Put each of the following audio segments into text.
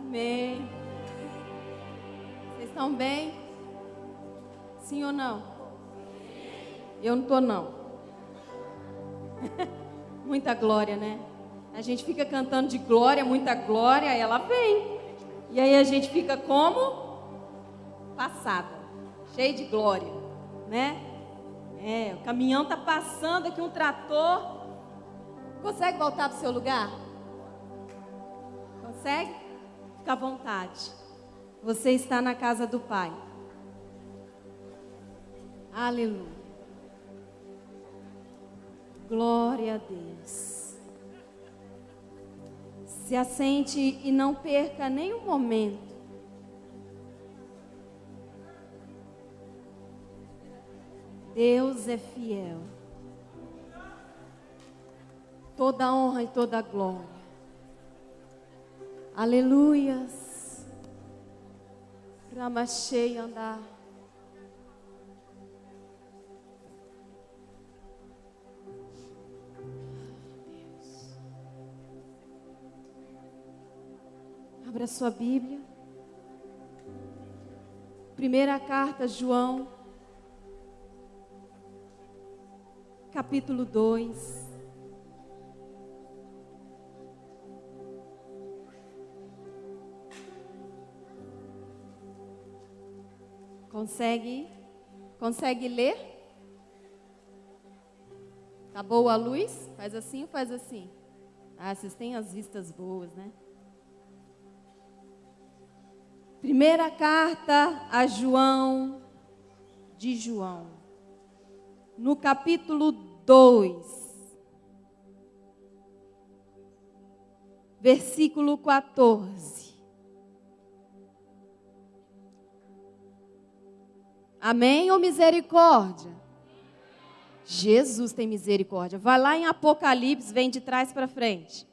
Amém. Vocês estão bem? Sim ou não? Eu não estou não. Muita glória, né? A gente fica cantando de glória, muita glória, ela vem. E aí a gente fica como? Passada, cheio de glória, né? O caminhão está passando aqui, um trator. Consegue voltar para o seu lugar? Consegue? Fica à vontade. Você está na casa do Pai. Aleluia. Glória a Deus. Se assente e não perca nenhum momento. Deus é fiel. Toda honra e toda glória. Aleluias. Ramachei andar. Deus. Abra sua Bíblia. Primeira carta, João. Capítulo 2. Consegue ler? Tá boa a luz? Faz assim ou faz assim? Ah, vocês têm as vistas boas, né? Primeira carta a João, de João, no capítulo 2, versículo 14. Amém ou misericórdia? Jesus tem misericórdia. Vai lá em Apocalipse, vem de trás para frente.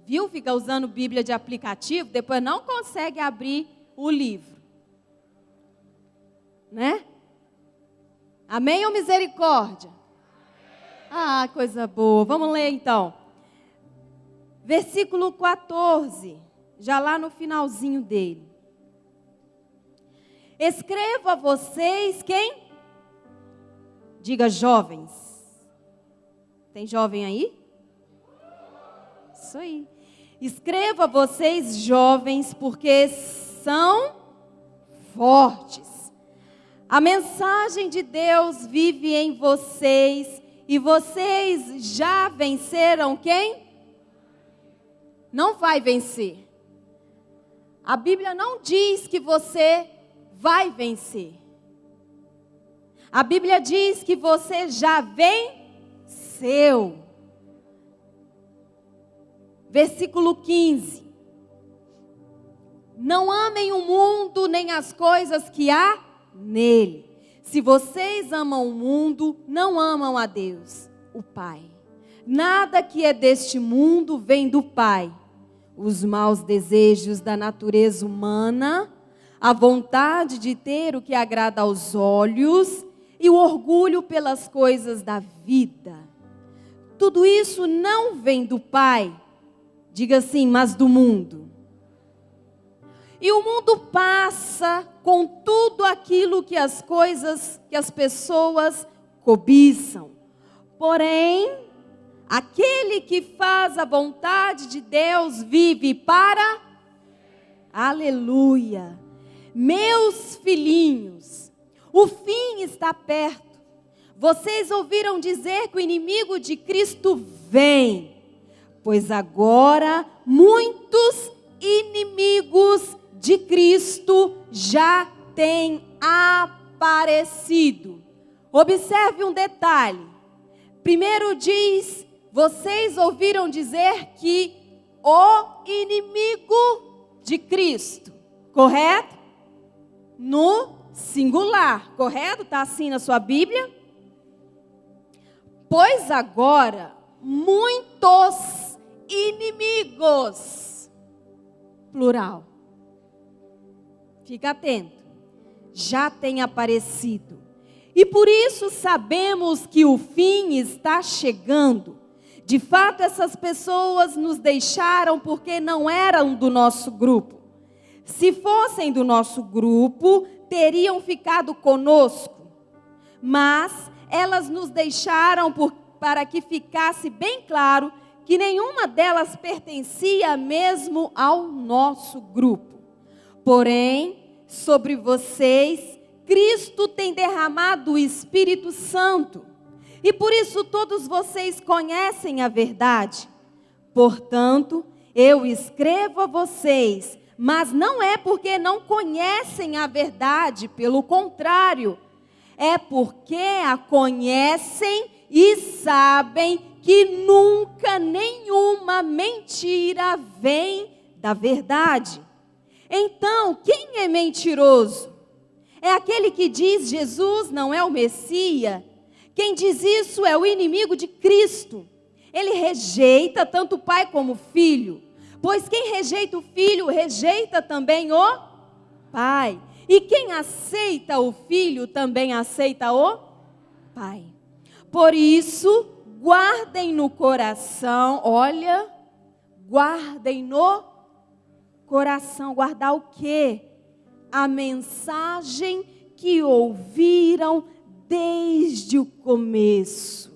Viu? Fica usando Bíblia de aplicativo, depois não consegue abrir o livro. Né? Amém ou misericórdia? Ah, coisa boa. Vamos ler então. Versículo 14, já lá no finalzinho dele. Escrevo a vocês, quem? Diga jovens. Tem jovem aí? Isso aí. Escrevo a vocês jovens, porque são fortes. A mensagem de Deus vive em vocês, e vocês já venceram quem? Não vai vencer. A Bíblia não diz que você vai vencer. A Bíblia diz que você já venceu. Versículo 15. Não amem o mundo nem as coisas que há nele. Se vocês amam o mundo, não amam a Deus, o Pai. Nada que é deste mundo vem do Pai. Os maus desejos da natureza humana, a vontade de ter o que agrada aos olhos e o orgulho pelas coisas da vida. Tudo isso não vem do Pai, diga assim, mas do mundo. E o mundo passa com tudo aquilo que as coisas, que as pessoas cobiçam. Porém, aquele que faz a vontade de Deus vive para... Aleluia! Meus filhinhos, o fim está perto. Vocês ouviram dizer que o inimigo de Cristo vem. Pois agora muitos inimigos de Cristo já têm aparecido. Observe um detalhe. Primeiro diz, vocês ouviram dizer que o inimigo de Cristo, correto? No singular, correto? Está assim na sua Bíblia? Pois agora, muitos inimigos, plural. Fica atento. Já tem aparecido. E por isso sabemos que o fim está chegando. De fato, essas pessoas nos deixaram porque não eram do nosso grupo. Se fossem do nosso grupo, teriam ficado conosco. Mas elas nos deixaram para que ficasse bem claro que nenhuma delas pertencia mesmo ao nosso grupo. Porém, sobre vocês, Cristo tem derramado o Espírito Santo. E por isso todos vocês conhecem a verdade. Portanto, eu escrevo a vocês, mas não é porque não conhecem a verdade, pelo contrário, é porque a conhecem e sabem que nunca nenhuma mentira vem da verdade. Então, quem é mentiroso? É aquele que diz Jesus não é o Messias. Quem diz isso é o inimigo de Cristo. Ele rejeita tanto o Pai como o Filho. Pois quem rejeita o Filho, rejeita também o Pai. E quem aceita o Filho, também aceita o Pai. Por isso, guardem no coração, olha, guardem no coração. Guardar o quê? A mensagem que ouviram desde o começo.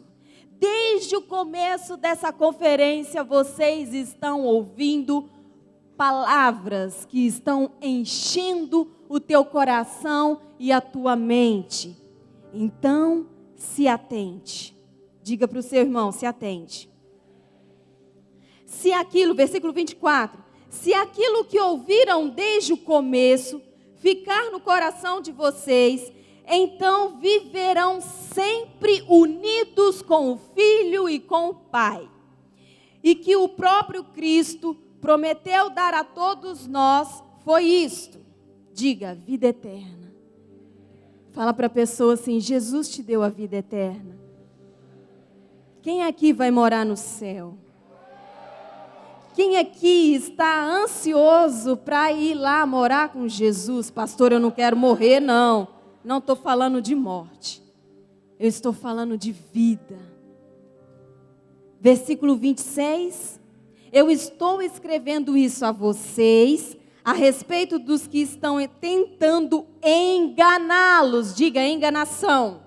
Desde o começo dessa conferência, vocês estão ouvindo palavras que estão enchendo o teu coração e a tua mente. Então, se atente. Diga para o seu irmão, se atente. Se aquilo, versículo 24, se aquilo que ouviram desde o começo ficar no coração de vocês, então viverão sempre unidos com o Filho e com o Pai. E que o próprio Cristo prometeu dar a todos nós foi isto. Diga, vida eterna. Fala para a pessoa assim, Jesus te deu a vida eterna. Quem aqui vai morar no céu? Quem aqui está ansioso para ir lá morar com Jesus? Pastor, eu não quero morrer, não. Não estou falando de morte. Eu estou falando de vida. Versículo 26. Eu estou escrevendo isso a vocês, a respeito dos que estão tentando enganá-los. Diga, enganação.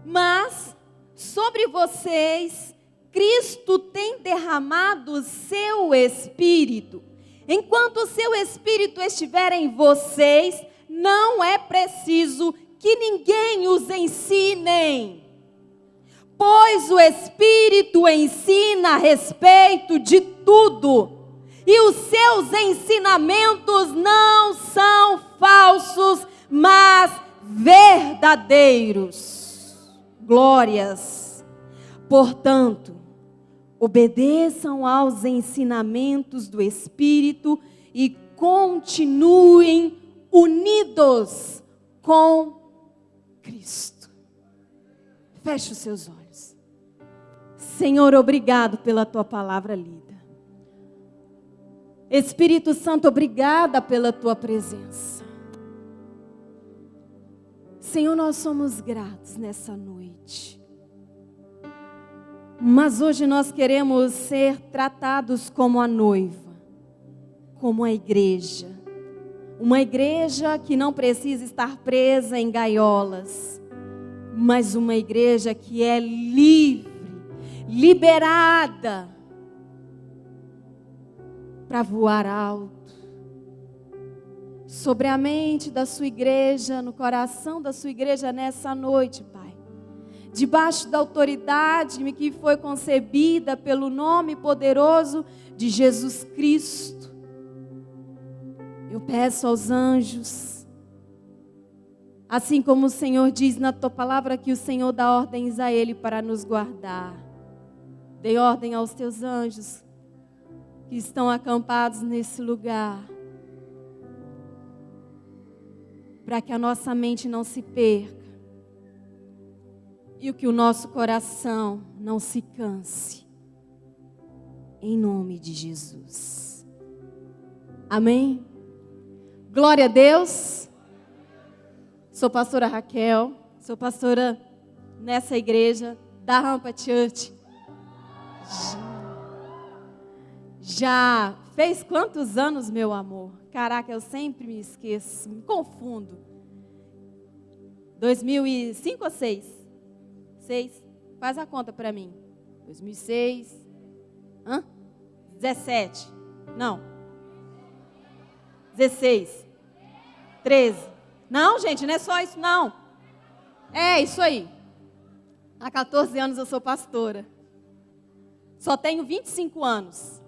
Mas, sobre vocês, Cristo tem derramado o seu Espírito. Enquanto o seu Espírito estiver em vocês, não é preciso que ninguém os ensine. Pois o Espírito ensina a respeito de tudo. E os seus ensinamentos não são falsos, mas verdadeiros. Glórias. Portanto, obedeçam aos ensinamentos do Espírito e continuem unidos com Cristo. Feche os seus olhos. Senhor, obrigado pela tua palavra lida. Espírito Santo, obrigada pela tua presença. Senhor, nós somos gratos nessa noite. Mas hoje nós queremos ser tratados como a noiva, como a igreja. Uma igreja que não precisa estar presa em gaiolas, mas uma igreja que é livre, liberada para voar alto. Sobre a mente da sua igreja, no coração da sua igreja nessa noite, Pai. Debaixo da autoridade que foi concebida pelo nome poderoso de Jesus Cristo. Eu peço aos anjos, assim como o Senhor diz na tua palavra que o Senhor dá ordens a Ele para nos guardar. Dê ordem aos teus anjos que estão acampados nesse lugar, para que a nossa mente não se perca. E o que o nosso coração não se canse. Em nome de Jesus. Amém? Glória a Deus. Sou pastora Raquel. Sou pastora nessa igreja da Rampa Church. Já fez quantos anos, meu amor? Caraca, eu sempre me esqueço, me confundo. 2005 ou 6? 6? Faz a conta para mim. 2006. 17. Não. 16. 13. Não, gente, não é só isso, não. É isso aí. Há 14 anos eu sou pastora. Só tenho 25 anos.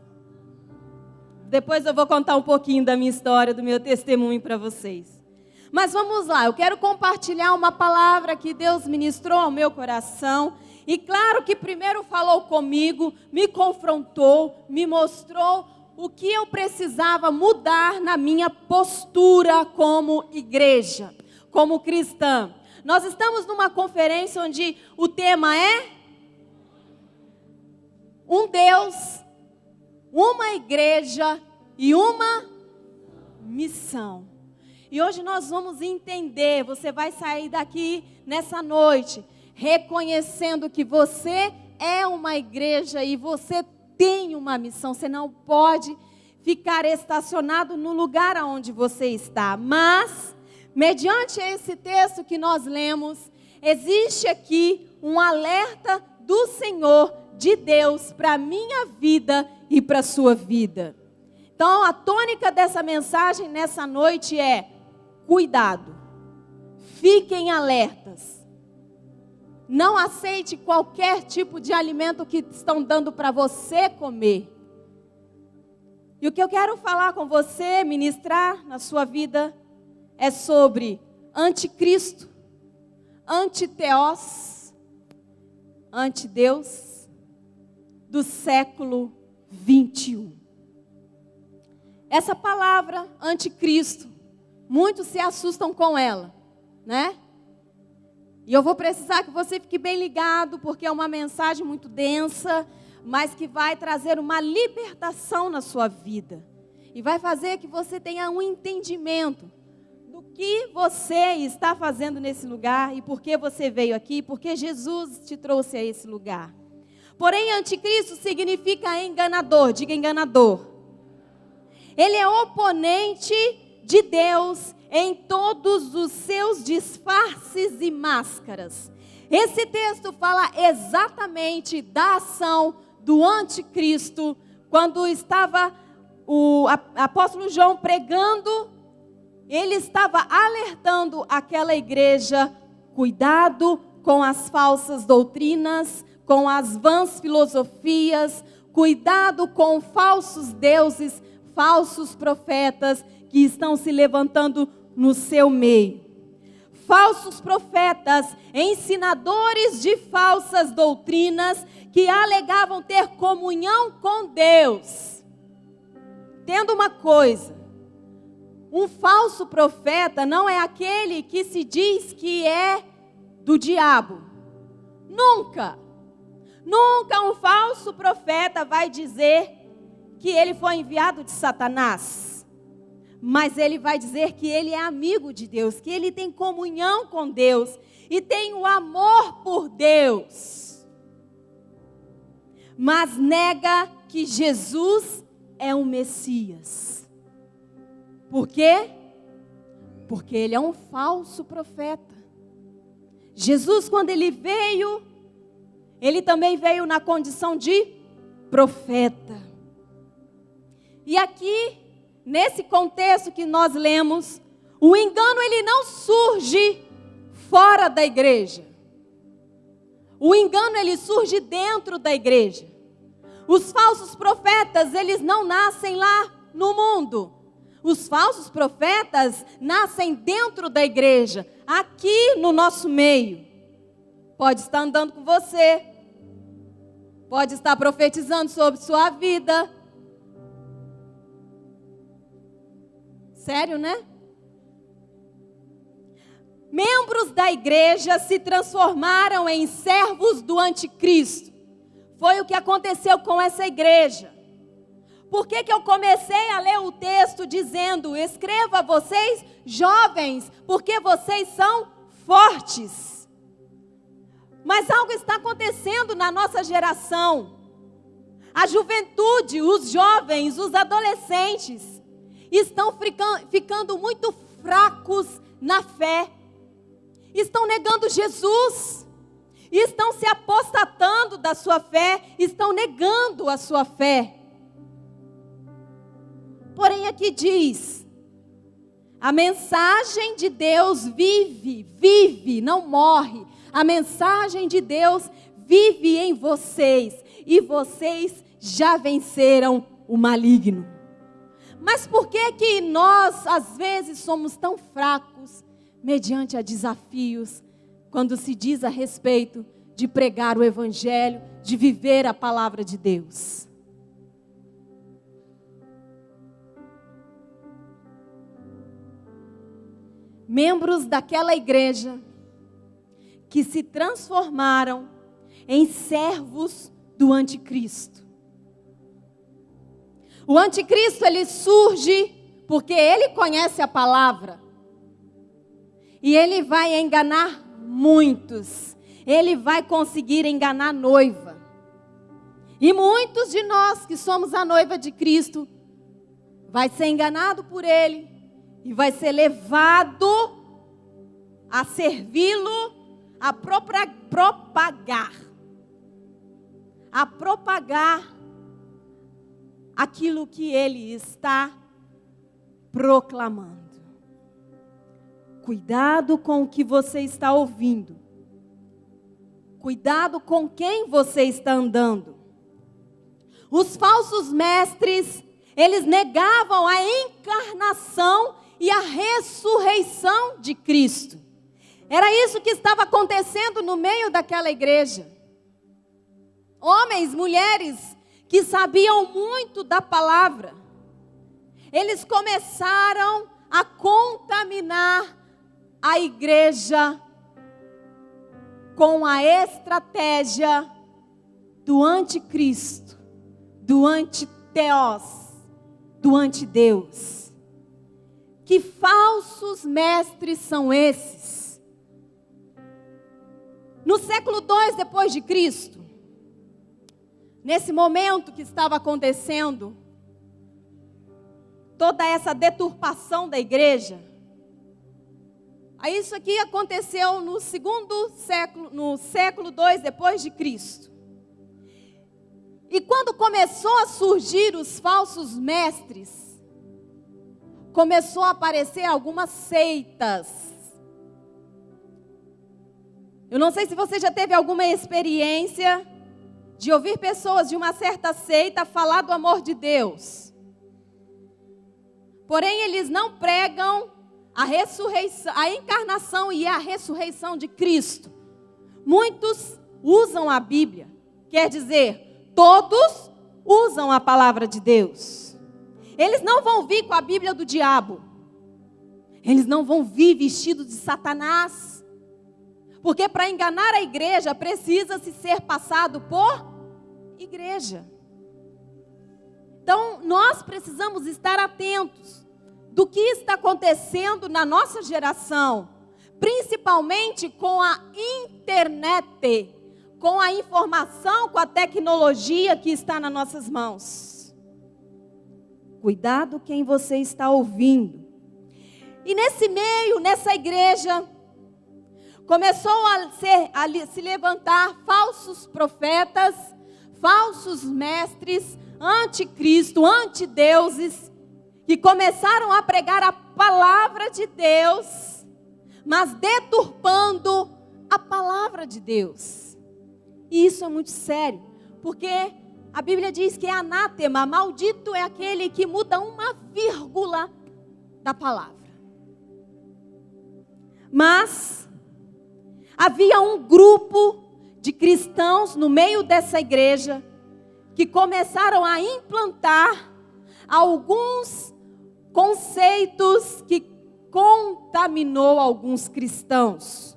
Depois eu vou contar um pouquinho da minha história, do meu testemunho para vocês. Mas vamos lá, eu quero compartilhar uma palavra que Deus ministrou ao meu coração. E claro que primeiro falou comigo, me confrontou, me mostrou o que eu precisava mudar na minha postura como igreja, como cristã. Nós estamos numa conferência onde o tema é um Deus, uma igreja e uma missão. E hoje nós vamos entender, você vai sair daqui nessa noite reconhecendo que você é uma igreja e você tem uma missão. Você não pode ficar estacionado no lugar onde você está. Mas, mediante esse texto que nós lemos, existe aqui um alerta do Senhor, de Deus, para a minha vida e para a sua vida. Então, a tônica dessa mensagem nessa noite é: cuidado, fiquem alertas. Não aceite qualquer tipo de alimento que estão dando para você comer. E o que eu quero falar com você, ministrar na sua vida, é sobre anticristo, antiteós, antideus do século 21. Essa palavra anticristo, muitos se assustam com ela, né? E eu vou precisar que você fique bem ligado, porque é uma mensagem muito densa, mas que vai trazer uma libertação na sua vida. E vai fazer que você tenha um entendimento do que você está fazendo nesse lugar e por que você veio aqui, porque Jesus te trouxe a esse lugar. Porém, anticristo significa enganador, diga enganador. Ele é oponente de Deus em todos os seus disfarces e máscaras. Esse texto fala exatamente da ação do anticristo, quando estava o apóstolo João pregando, ele estava alertando aquela igreja: cuidado com as falsas doutrinas, com as vãs filosofias, cuidado com falsos deuses, falsos profetas que estão se levantando no seu meio. Falsos profetas, ensinadores de falsas doutrinas, que alegavam ter comunhão com Deus. Entenda uma coisa: um falso profeta não é aquele que se diz que é do diabo. Nunca um falso profeta vai dizer que ele foi enviado de Satanás. Mas ele vai dizer que ele é amigo de Deus, que ele tem comunhão com Deus e tem o amor por Deus. Mas nega que Jesus é o Messias. Por quê? Porque ele é um falso profeta. Jesus, quando ele veio, ele também veio na condição de profeta. E aqui, nesse contexto que nós lemos, o engano ele não surge fora da igreja. O engano ele surge dentro da igreja. Os falsos profetas, eles não nascem lá no mundo. Os falsos profetas nascem dentro da igreja, aqui no nosso meio. Pode estar andando com você, pode estar profetizando sobre sua vida. Sério, né? Membros da igreja se transformaram em servos do anticristo. Foi o que aconteceu com essa igreja. Por que eu comecei a ler o texto dizendo: escreva vocês jovens, porque vocês são fortes? Mas algo está acontecendo na nossa geração. A juventude, os jovens, os adolescentes estão ficando muito fracos na fé. Estão negando Jesus. Estão se apostatando da sua fé. Estão negando a sua fé. Porém aqui diz: a mensagem de Deus vive, não morre. A mensagem de Deus vive em vocês. E vocês já venceram o maligno. Mas por que nós, às vezes, somos tão fracos mediante a desafios, quando se diz a respeito de pregar o Evangelho, de viver a palavra de Deus? Membros daquela igreja que se transformaram em servos do anticristo. O anticristo, ele surge porque ele conhece a palavra. E ele vai enganar muitos. Ele vai conseguir enganar a noiva. E muitos de nós que somos a noiva de Cristo, vai ser enganado por ele e vai ser levado a servi-lo, a propagar aquilo que ele está proclamando. Cuidado com o que você está ouvindo. Cuidado com quem você está andando. Os falsos mestres, eles negavam a encarnação e a ressurreição de Cristo. Era isso que estava acontecendo no meio daquela igreja. Homens, mulheres que sabiam muito da palavra, eles começaram a contaminar a igreja com a estratégia do anticristo, do antiteós, do antideus. Que falsos mestres são esses? No século II depois de Cristo, nesse momento que estava acontecendo toda essa deturpação da igreja, aí isso aqui aconteceu no século II depois de Cristo. E quando começou a surgir os falsos mestres, começou a aparecer algumas seitas. Eu não sei se você já teve alguma experiência de ouvir pessoas de uma certa seita falar do amor de Deus. Porém, eles não pregam a ressurreição, a encarnação e a ressurreição de Cristo. Muitos usam a Bíblia, quer dizer, todos usam a palavra de Deus. Eles não vão vir com a Bíblia do diabo. Eles não vão vir vestidos de Satanás. Porque para enganar a igreja, precisa-se ser passado por igreja. Então, nós precisamos estar atentos do que está acontecendo na nossa geração, principalmente com a internet, com a informação, com a tecnologia que está nas nossas mãos. Cuidado quem você está ouvindo. E nesse meio, nessa igreja, começou a se levantar falsos profetas, falsos mestres, anticristo, antideuses, que começaram a pregar a palavra de Deus, mas deturpando a palavra de Deus. E isso é muito sério, porque a Bíblia diz que é anátema, maldito é aquele que muda uma vírgula da palavra. Mas havia um grupo de cristãos no meio dessa igreja que começaram a implantar alguns conceitos que contaminou alguns cristãos.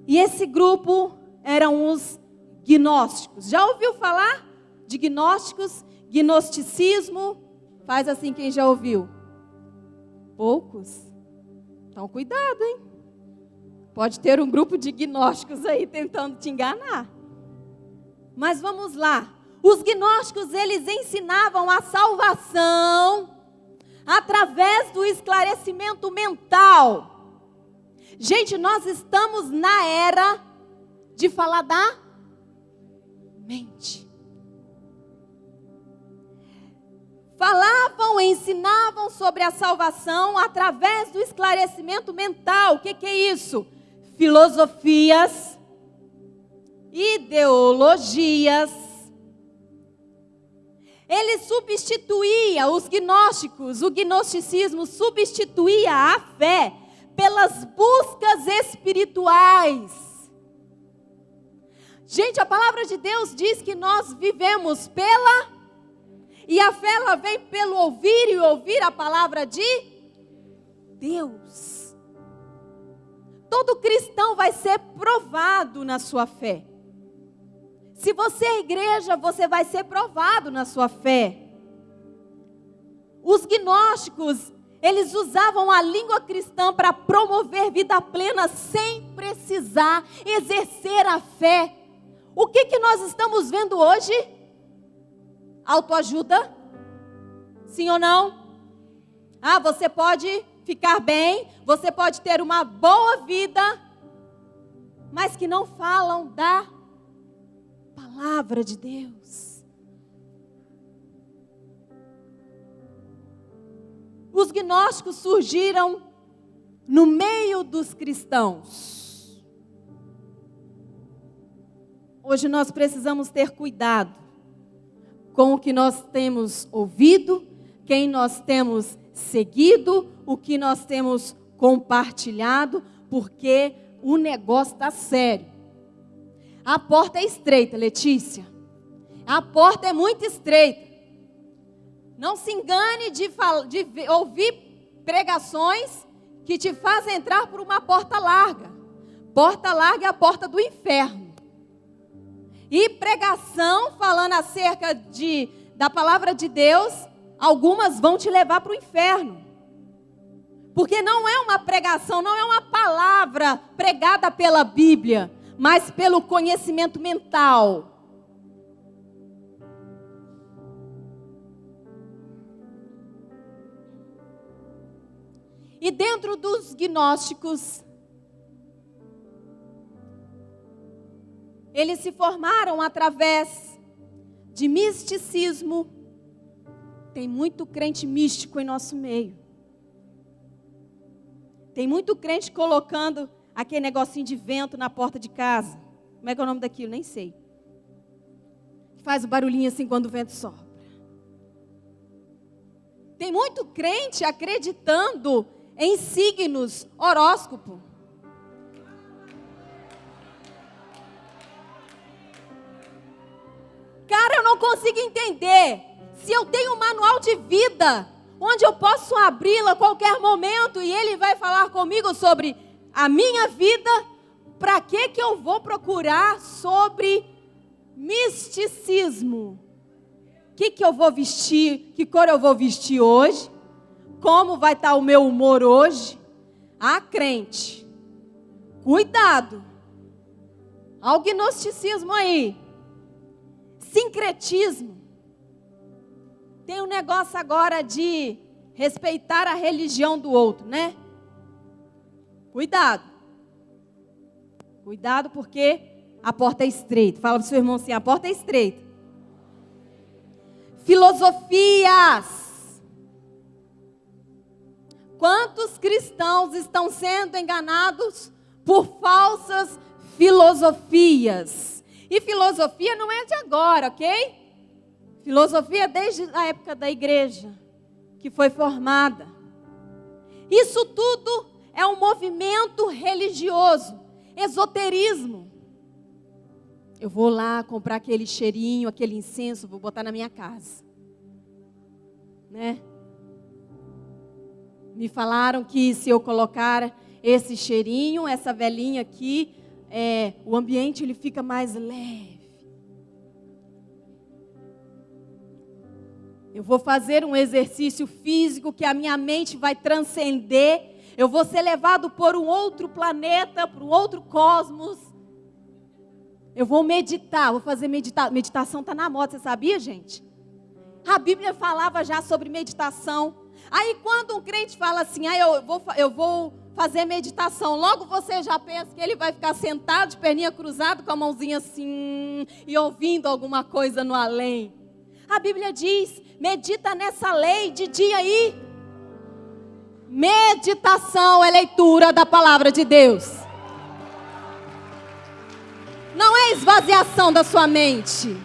E esse grupo eram os gnósticos. Já ouviu falar de gnósticos? Gnosticismo? Faz assim quem já ouviu. Poucos? Então cuidado, hein? Pode ter um grupo de gnósticos aí tentando te enganar. Mas vamos lá. Os gnósticos, eles ensinavam a salvação através do esclarecimento mental. Gente, nós estamos na era de falar da mente. Falavam, ensinavam sobre a salvação através do esclarecimento mental. O que é isso? Filosofias, ideologias. Ele substituía os gnósticos, o gnosticismo substituía a fé pelas buscas espirituais. Gente, a palavra de Deus diz que nós vivemos pela... E a fé, ela vem pelo ouvir e ouvir a palavra de Deus. Todo cristão vai ser provado na sua fé. Se você é igreja, você vai ser provado na sua fé. Os gnósticos, eles usavam a língua cristã para promover vida plena sem precisar exercer a fé. O que nós estamos vendo hoje? Autoajuda? Sim ou não? Ah, você pode ficar bem, você pode ter uma boa vida, mas que não falam da palavra de Deus. Os gnósticos surgiram no meio dos cristãos. Hoje nós precisamos ter cuidado com o que nós temos ouvido, quem nós temos seguido, o que nós temos compartilhado, porque o negócio está sério. A porta é estreita, Letícia. A porta é muito estreita. Não se engane de ouvir pregações que te fazem entrar por uma porta larga. Porta larga é a porta do inferno. E pregação falando acerca da palavra de Deus, algumas vão te levar para o inferno. Porque não é uma pregação, não é uma palavra pregada pela Bíblia, mas pelo conhecimento mental. E dentro dos gnósticos, eles se formaram através de misticismo. Tem muito crente místico em nosso meio. Tem muito crente colocando aquele negocinho de vento na porta de casa. Como é que é o nome daquilo? Nem sei. Faz o barulhinho assim quando o vento sopra. Tem muito crente acreditando em signos, horóscopo. Cara, eu não consigo entender. Se eu tenho um manual de vida, onde eu posso abri-la a qualquer momento e ele vai falar comigo sobre a minha vida, para que eu vou procurar sobre misticismo? O que eu vou vestir? Que cor eu vou vestir hoje? Como vai estar o meu humor hoje? Ah, crente, cuidado. Olha o gnosticismo aí. Sincretismo. Tem um negócio agora de respeitar a religião do outro, né? Cuidado. Cuidado porque a porta é estreita. Fala para o seu irmão assim, a porta é estreita. Filosofias. Quantos cristãos estão sendo enganados por falsas filosofias? E filosofia não é de agora, ok? Filosofia desde a época da igreja, que foi formada. Isso tudo é um movimento religioso, esoterismo. Eu vou lá comprar aquele cheirinho, aquele incenso, vou botar na minha casa. Né? Me falaram que se eu colocar esse cheirinho, essa velinha aqui, o ambiente ele fica mais leve. Eu vou fazer um exercício físico que a minha mente vai transcender Eu vou ser levado por um outro planeta, por um outro cosmos. Eu vou meditar, vou fazer meditação está na moda, você sabia, gente? A Bíblia falava já sobre meditação. Aí quando um crente fala assim, eu vou fazer meditação, logo você já pensa que ele vai ficar sentado, de perninha cruzada, com a mãozinha assim, e ouvindo alguma coisa no além. A Bíblia diz, medita nessa lei de dia aí. Meditação é leitura da palavra de Deus. Não é esvaziação da sua mente.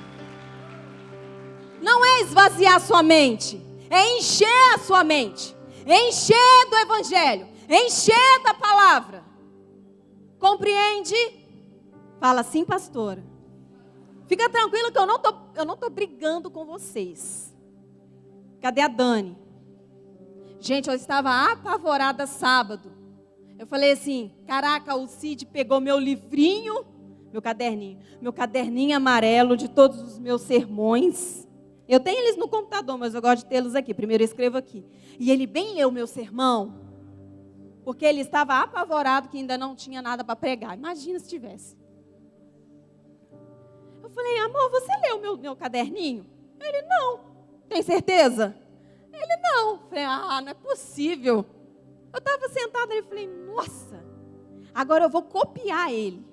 Não é esvaziar a sua mente. É encher a sua mente. É encher do evangelho. É encher da palavra. Compreende? Fala assim, pastora. Fica tranquila que eu não tô brigando com vocês. Cadê a Dani? Gente, eu estava apavorada sábado. Eu falei assim, caraca, o Cid pegou meu livrinho, meu caderninho amarelo de todos os meus sermões. Eu tenho eles no computador, mas eu gosto de tê-los aqui. Primeiro eu escrevo aqui. E ele bem leu meu sermão, porque ele estava apavorado que ainda não tinha nada para pregar. Imagina se tivesse. Eu falei, amor, você leu meu caderninho? Ele, não. Tem certeza? Ele, não. Eu falei, não é possível. Eu estava sentada e falei, nossa, agora eu vou copiar ele.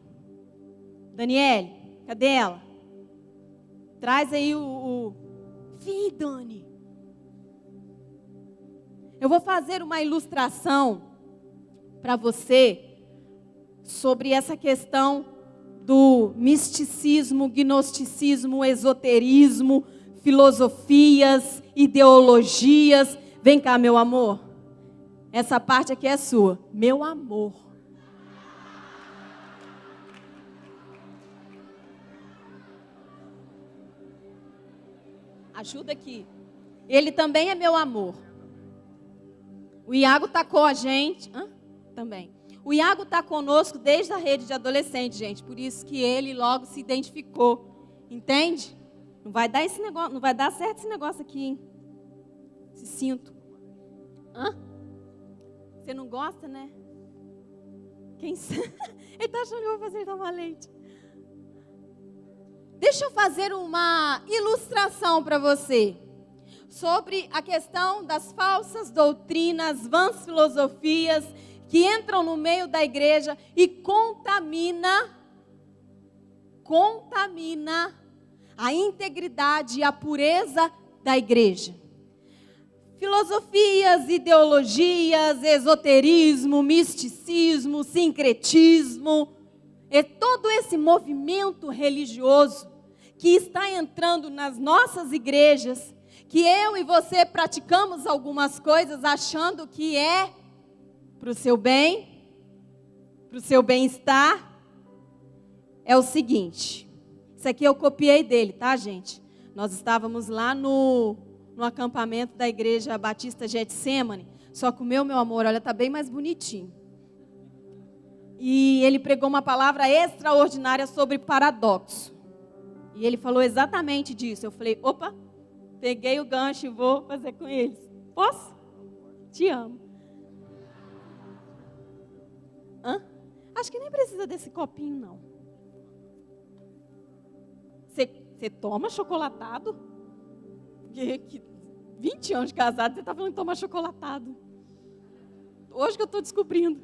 Daniele, cadê ela? Traz aí Vem, Dani. Eu vou fazer uma ilustração para você sobre essa questão do misticismo, gnosticismo, esoterismo, filosofias, ideologias. Vem cá, meu amor. Essa parte aqui é sua. Meu amor. Ajuda aqui. Ele também é meu amor. O Iago está com a gente. Também. O Iago está conosco desde a rede de adolescente, gente. Por isso que ele logo se identificou. Entende? Não vai dar esse negócio, não vai dar certo esse negócio aqui, hein? Esse cinto. Você não gosta, né? Quem sabe? Ele está achando que eu vou fazer ele tomar leite. Deixa eu fazer uma ilustração para você sobre a questão das falsas doutrinas, vãs filosofias que entram no meio da igreja e contamina a integridade e a pureza da igreja. Filosofias, ideologias, esoterismo, misticismo, sincretismo, é todo esse movimento religioso que está entrando nas nossas igrejas, que eu e você praticamos algumas coisas achando que é para o seu bem, para o seu bem-estar. É o seguinte, isso aqui eu copiei dele, tá, gente? Nós estávamos lá no acampamento da igreja Batista Getsemane, só que o meu amor, olha, tá bem mais bonitinho. E ele pregou uma palavra extraordinária sobre paradoxo. E ele falou exatamente disso. Eu falei, opa, peguei o gancho e vou fazer com eles. Posso? Te amo. Acho que nem precisa desse copinho, não. Você toma chocolatado? Que 20 anos de casado, você está falando que toma chocolatado. Hoje que eu estou descobrindo.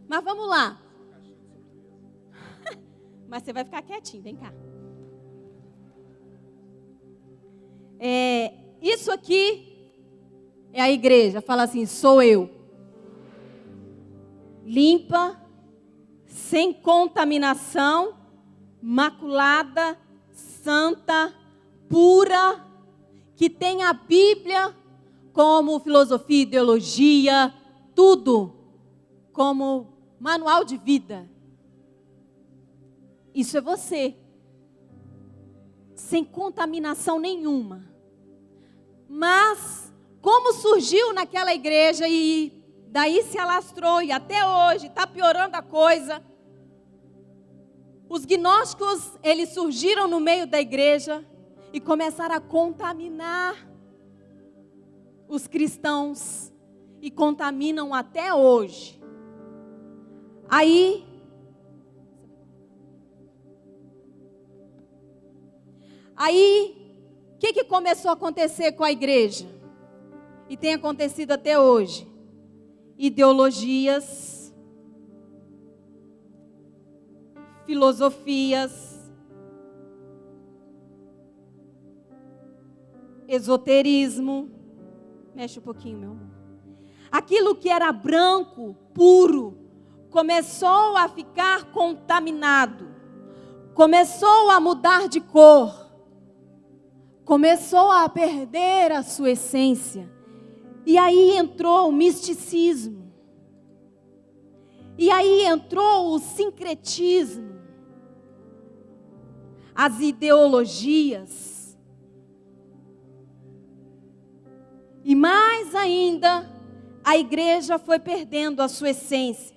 Mas vamos lá. Mas você vai ficar quietinho, vem cá. Isso aqui é a igreja. Fala assim, sou eu. Limpa, sem contaminação, maculada, santa, pura, que tem a Bíblia como filosofia, ideologia, tudo como manual de vida. Isso é você. Sem contaminação nenhuma. Mas, como surgiu naquela igreja e daí se alastrou e até hoje está piorando a coisa. Os gnósticos, eles surgiram no meio da igreja e começaram a contaminar os cristãos. e contaminam até hoje. Aí o que começou a acontecer com a igreja? E tem acontecido até hoje. Ideologias, filosofias, esoterismo. Mexe um pouquinho, meu amor. Aquilo que era branco, puro, começou a ficar contaminado. Começou a mudar de cor. Começou a perder a sua essência. E aí entrou o misticismo. E aí entrou o sincretismo. As ideologias. E mais ainda, a igreja foi perdendo a sua essência.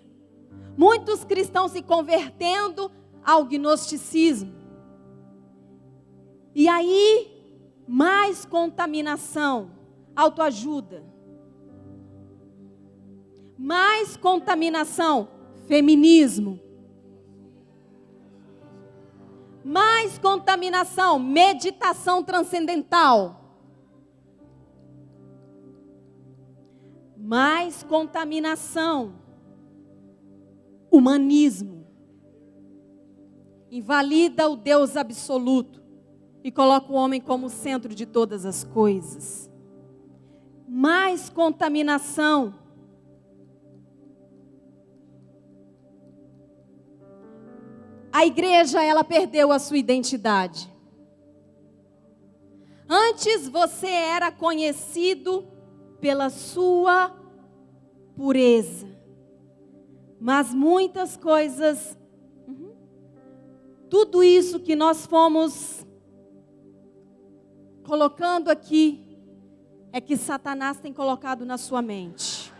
Muitos cristãos se convertendo ao gnosticismo. E aí, mais contaminação, autoajuda. Mais contaminação, feminismo. Mais contaminação, meditação transcendental. Mais contaminação, humanismo. Invalida o Deus absoluto e coloca o homem como centro de todas as coisas. Mais contaminação. A igreja, ela perdeu a sua identidade. Antes você era conhecido pela sua pureza. Mas muitas coisas, tudo isso que nós fomos colocando aqui, é que Satanás tem colocado na sua mente.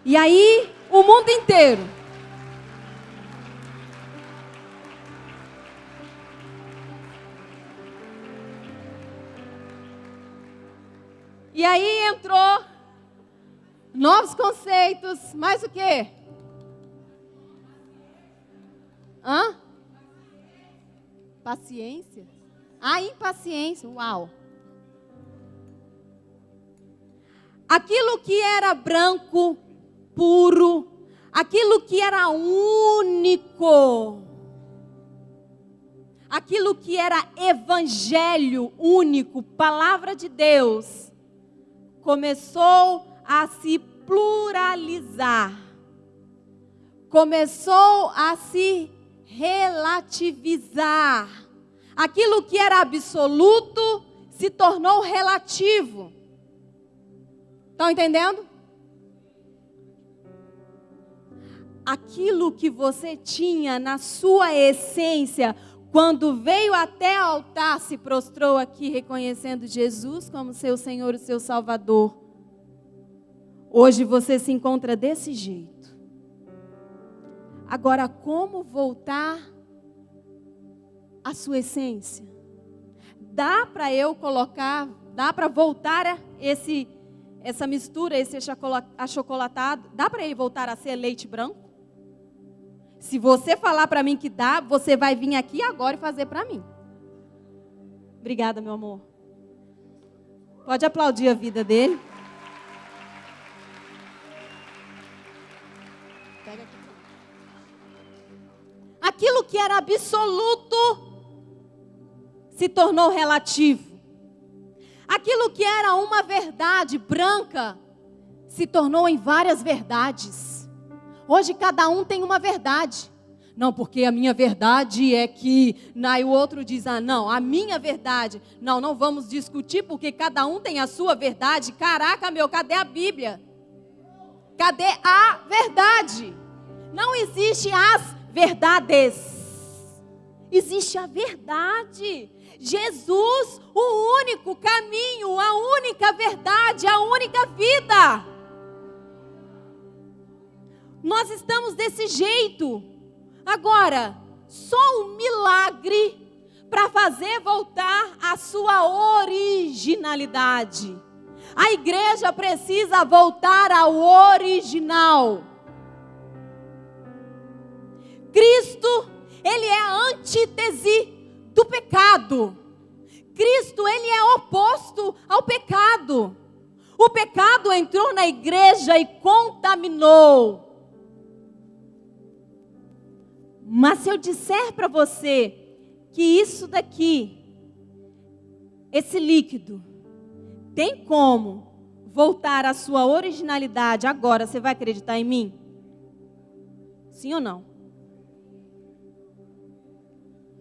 E aí, o mundo inteiro e aí entrou novos conceitos, mais o quê? Paciência? Impaciência, uau. Aquilo que era branco, puro, aquilo que era único, aquilo que era evangelho único, palavra de Deus, começou a se pluralizar, começou a se relativizar. Aquilo que era absoluto se tornou relativo. Estão entendendo? Aquilo que você tinha na sua essência, quando veio até o altar, se prostrou aqui reconhecendo Jesus como seu Senhor e seu Salvador. Hoje você se encontra desse jeito. Agora, como voltar à sua essência? Dá para eu colocar, dá para voltar essa mistura, esse achocolatado, dá para ele voltar a ser leite branco? Se você falar para mim que dá, você vai vir aqui agora e fazer para mim. Obrigada, meu amor. Pode aplaudir a vida dele. Pega aqui. Aquilo que era absoluto se tornou relativo. Aquilo que era uma verdade branca se tornou em várias verdades. Hoje cada um tem uma verdade. Não, porque a minha verdade é que... Aí o outro diz, não, a minha verdade. Não vamos discutir porque cada um tem a sua verdade. Caraca, meu, cadê a Bíblia? Cadê a verdade? Não existe as verdades. Existe a verdade. Jesus, o único caminho, a única verdade, a única vida. Nós estamos desse jeito. Agora, só um milagre para fazer voltar a sua originalidade. A igreja precisa voltar ao original. Cristo, ele é a antítese do pecado. Cristo, ele é oposto ao pecado. O pecado entrou na igreja e contaminou. Mas se eu disser para você que isso daqui, esse líquido, tem como voltar à sua originalidade agora, você vai acreditar em mim? Sim ou não?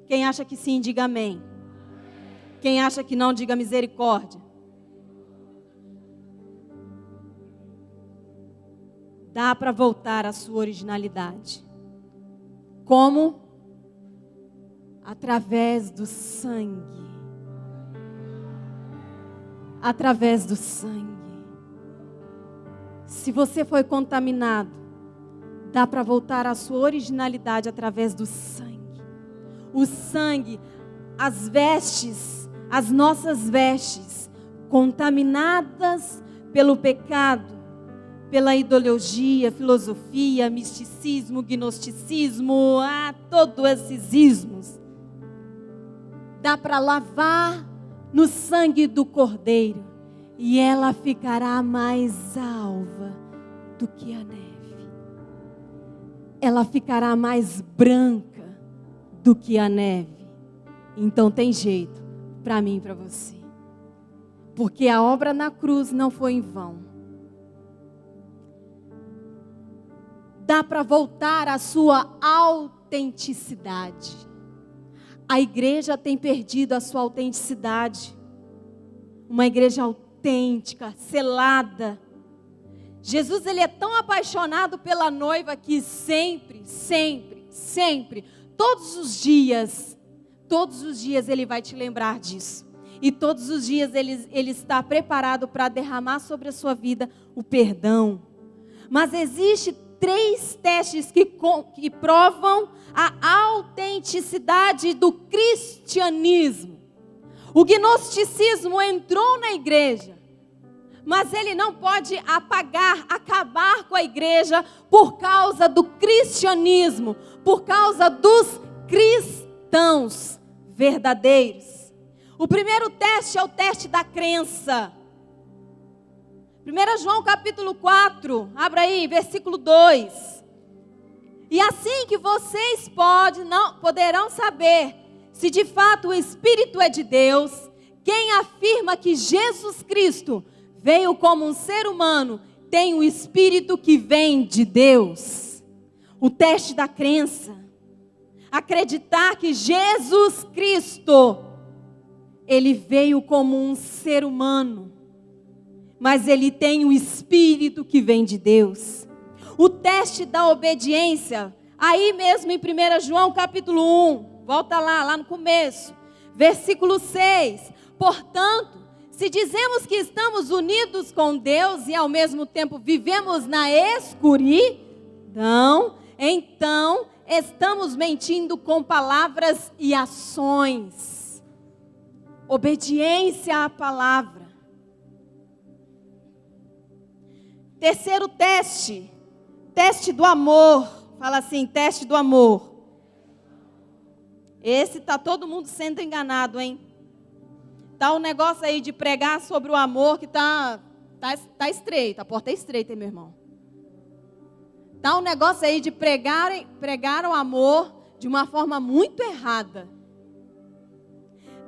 Quem acha que sim, diga amém. Quem acha que não, diga misericórdia. Dá para voltar à sua originalidade. Como? Através do sangue. Através do sangue. Se você foi contaminado, dá para voltar à sua originalidade através do sangue. O sangue, as vestes, as nossas vestes, contaminadas pelo pecado, pela ideologia, filosofia, misticismo, gnosticismo, todos esses ismos. Dá para lavar no sangue do Cordeiro e ela ficará mais alva do que a neve. Ela ficará mais branca do que a neve. Então tem jeito para mim e para você. Porque a obra na cruz não foi em vão. Dá para voltar à sua autenticidade. A igreja tem perdido a sua autenticidade. Uma igreja autêntica, selada. Jesus, ele é tão apaixonado pela noiva que sempre, todos os dias ele vai te lembrar disso. E todos os dias ele está preparado para derramar sobre a sua vida o perdão. Mas existe 3 testes que provam a autenticidade do cristianismo. O gnosticismo entrou na igreja, mas ele não pode acabar com a igreja por causa do cristianismo, por causa dos cristãos verdadeiros. O primeiro teste é o teste da crença. 1 João capítulo 4, abra aí, versículo 2. E assim que vocês poderão saber se de fato o Espírito é de Deus, quem afirma que Jesus Cristo veio como um ser humano, tem o Espírito que vem de Deus. O teste da crença. Acreditar que Jesus Cristo, ele veio como um ser humano, mas ele tem o Espírito que vem de Deus. O teste da obediência, aí mesmo em 1 João capítulo 1, volta lá no começo, versículo 6. Portanto, se dizemos que estamos unidos com Deus e ao mesmo tempo vivemos na escuridão, então estamos mentindo com palavras e ações. Obediência à palavra. Terceiro teste, teste do amor. Fala assim, teste do amor. Esse tá todo mundo sendo enganado, hein? Tá um negócio aí de pregar sobre o amor que tá estreito, a porta é estreita, hein, meu irmão? Tá um negócio aí de pregar o amor de uma forma muito errada.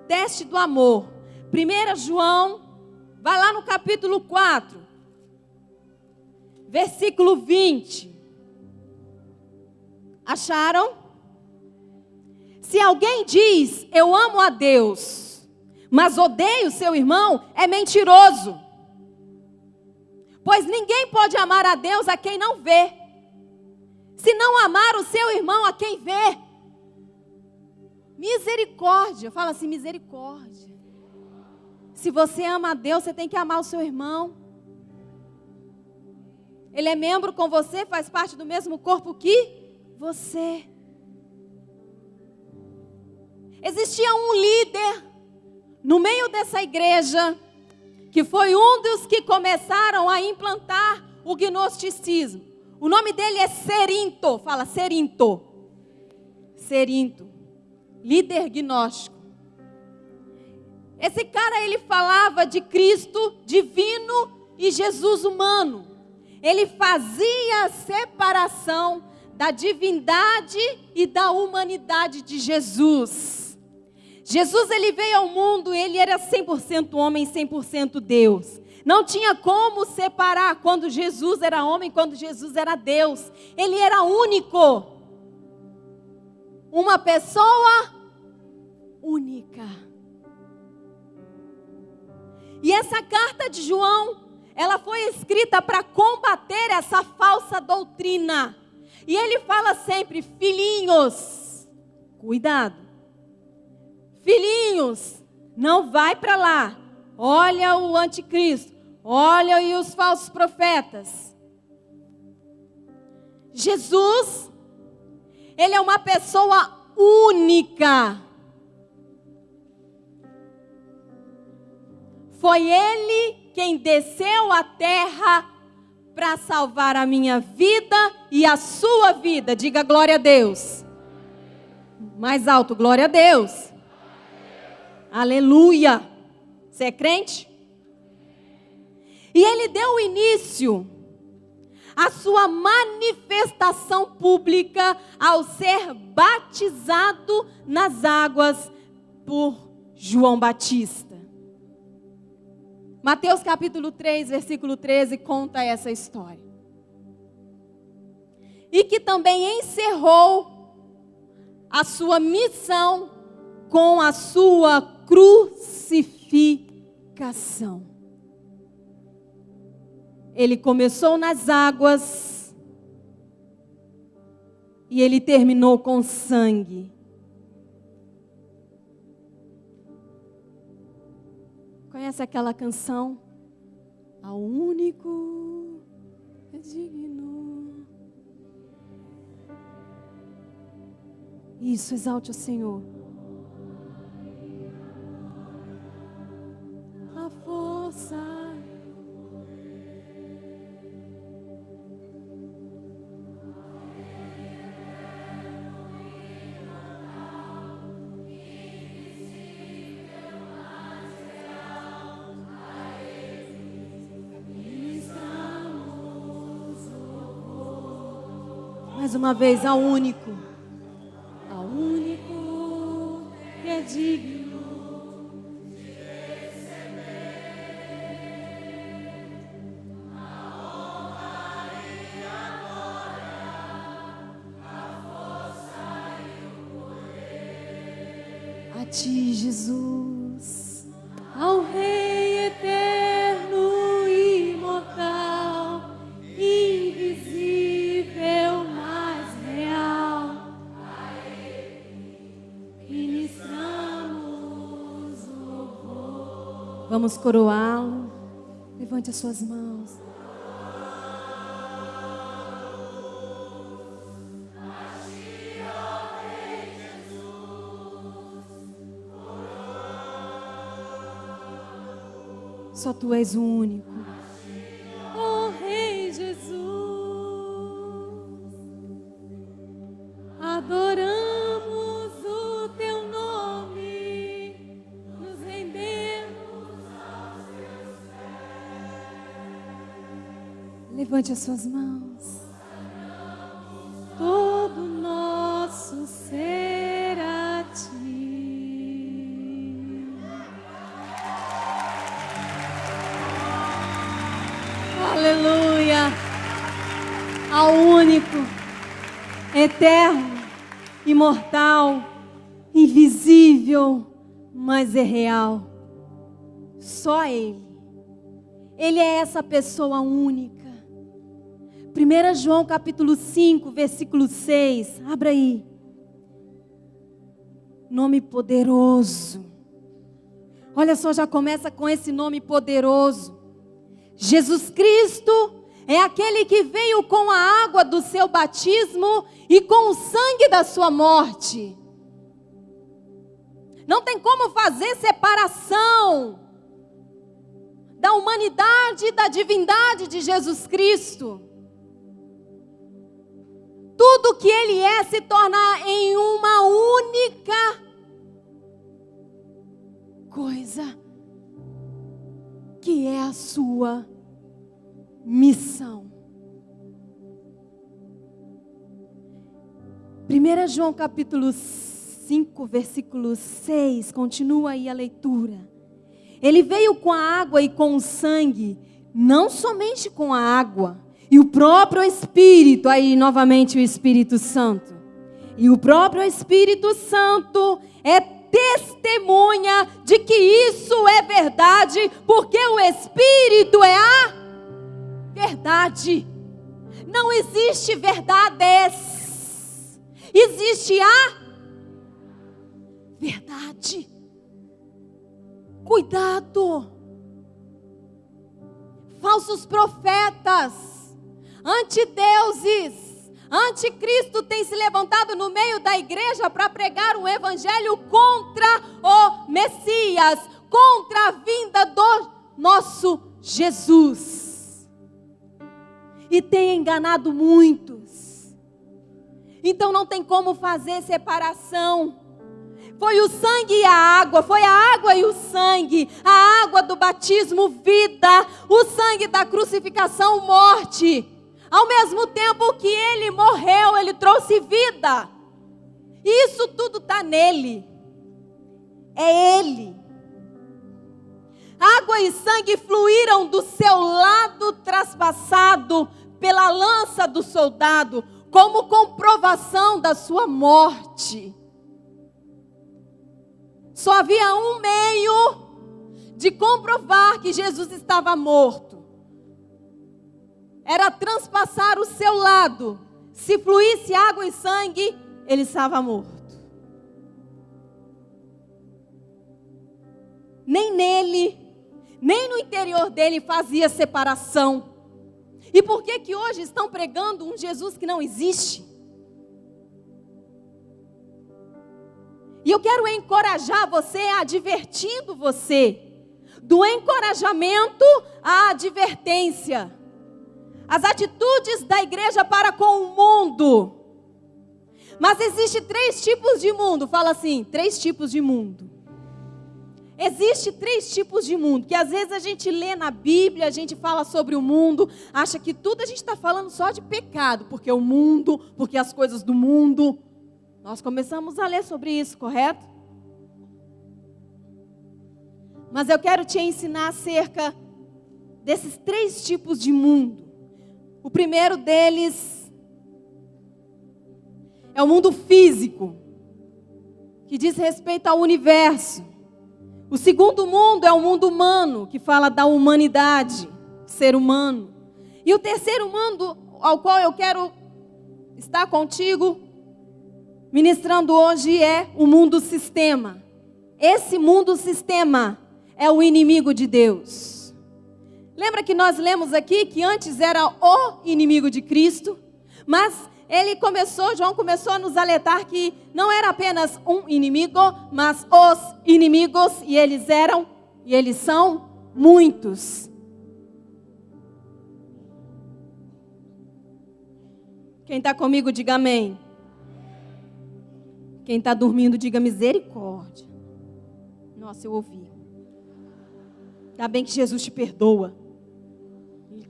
Teste do amor. 1 João, vai lá no capítulo 4. Versículo 20. Acharam? Se alguém diz, eu amo a Deus, mas odeio seu irmão, é mentiroso. Pois ninguém pode amar a Deus a quem não vê. Se não amar o seu irmão a quem vê. Misericórdia. Fala assim, misericórdia. Se você ama a Deus, você tem que amar o seu irmão. Ele é membro com você, faz parte do mesmo corpo que você. Existia um líder no meio dessa igreja que foi um dos que começaram a implantar o gnosticismo. O nome dele é Cerinto, fala Cerinto. Cerinto, líder gnóstico. Esse cara, ele falava de Cristo divino e Jesus humano. Ele fazia a separação da divindade e da humanidade de Jesus. Jesus, ele veio ao mundo, ele era 100% homem, 100% Deus. Não tinha como separar quando Jesus era homem, quando Jesus era Deus. Ele era único. Uma pessoa única. E essa carta de João, ela foi escrita para combater essa falsa doutrina. E ele fala sempre, filhinhos, cuidado. Filhinhos, não vai para lá. Olha o anticristo, olha aí os falsos profetas. Jesus, ele é uma pessoa única. Foi ele quem desceu à terra para salvar a minha vida e a sua vida. Diga glória a Deus. Mais alto, glória a Deus. Aleluia. Você é crente? E ele deu início à sua manifestação pública ao ser batizado nas águas por João Batista. Mateus capítulo 3, versículo 13, conta essa história. E que também encerrou a sua missão com a sua crucificação. Ele começou nas águas e ele terminou com sangue. Conhece aquela canção? Ao único é digno. Isso, exalte o Senhor. A força. Mais uma vez, ao único que é digno de receber a honra e a glória, a força e o poder. A ti, Jesus, ao Rei eterno e imortal, invisível, vamos coroá-lo. Levante as suas mãos. Só tu és o único. Oh, Rei Jesus, adoramos o teu nome, nos rendemos aos teus pés. Levante as suas mãos. Todo nosso ser a ti. Aleluia, ao único, eterno, imortal, invisível, mas é real. Só Ele. Ele é essa pessoa única. 1 João capítulo 5, versículo 6. Abra aí. Nome poderoso. Olha só, já começa com esse nome poderoso. Jesus Cristo é aquele que veio com a água do seu batismo e com o sangue da sua morte. Não tem como fazer separação da humanidade e da divindade de Jesus Cristo. Tudo que Ele é se torna em uma única coisa, que é a sua missão. 1 João capítulo 5, versículo 6, continua aí a leitura. Ele veio com a água e com o sangue, não somente com a água, e o próprio Espírito, aí novamente o Espírito Santo. E o próprio Espírito Santo é testemunha de que isso é verdade, porque o Espírito é a verdade. Não existe verdades, existe a verdade. Cuidado. Falsos profetas, antideuses, anticristo tem se levantado no meio da igreja para pregar um evangelho contra o Messias, contra a vinda do nosso Jesus. E tem enganado muitos. Então não tem como fazer separação. Foi o sangue e a água, foi a água e o sangue, a água do batismo, vida, o sangue da crucificação, morte. Ao mesmo tempo que Ele morreu, Ele trouxe vida. Isso tudo está nele. É Ele. Água e sangue fluíram do seu lado traspassado pela lança do soldado, como comprovação da sua morte. Só havia um meio de comprovar que Jesus estava morto. Era transpassar o seu lado. Se fluísse água e sangue, ele estava morto. Nem nele, nem no interior dele fazia separação. E por que que hoje estão pregando um Jesus que não existe? E eu quero encorajar você, advertindo você, do encorajamento à advertência. As atitudes da igreja para com o mundo. Mas existe 3 tipos de mundo. Fala assim, 3 tipos de mundo. Existe 3 tipos de mundo. Que às vezes a gente lê na Bíblia, a gente fala sobre o mundo, acha que tudo a gente está falando só de pecado. Porque o mundo, porque as coisas do mundo. Nós começamos a ler sobre isso, correto? Mas eu quero te ensinar acerca desses 3 tipos de mundo. O primeiro deles é o mundo físico, que diz respeito ao universo. O segundo mundo é o mundo humano, que fala da humanidade, ser humano. E o terceiro mundo, ao qual eu quero estar contigo, ministrando hoje, é o mundo sistema. Esse mundo sistema é o inimigo de Deus. Lembra que nós lemos aqui que antes era o inimigo de Cristo, mas João começou a nos alertar que não era apenas um inimigo, mas os inimigos, e eles são muitos. Quem está comigo, diga amém. Quem está dormindo, diga misericórdia. Nossa, eu ouvi. Ainda bem que Jesus te perdoa.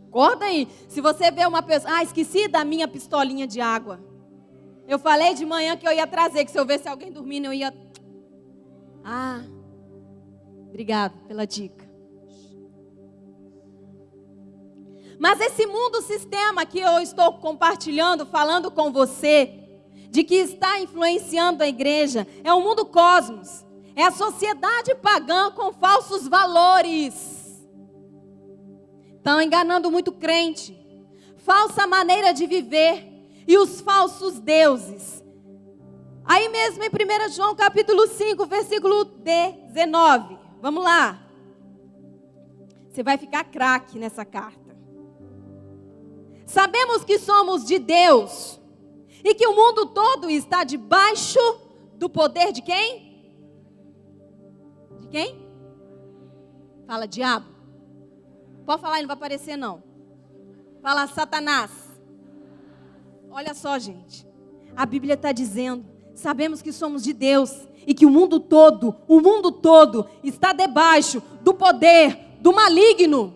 Acorda aí. Se você vê uma pessoa... esqueci da minha pistolinha de água. Eu falei de manhã que eu ia trazer, que se eu visse alguém dormindo, eu ia... Obrigado pela dica. Mas esse mundo sistema que eu estou compartilhando, falando com você, de que está influenciando a igreja, é o mundo cosmos. É a sociedade pagã com falsos valores. Estão enganando muito crente. Falsa maneira de viver. E os falsos deuses. Aí mesmo em 1 João capítulo 5, versículo 19. Vamos lá. Você vai ficar craque nessa carta. Sabemos que somos de Deus. E que o mundo todo está debaixo do poder de quem? De quem? Fala, diabo. Pode falar, ele não vai aparecer não. Fala, Satanás. Olha só, gente. A Bíblia está dizendo, sabemos que somos de Deus e que o mundo todo está debaixo do poder do maligno.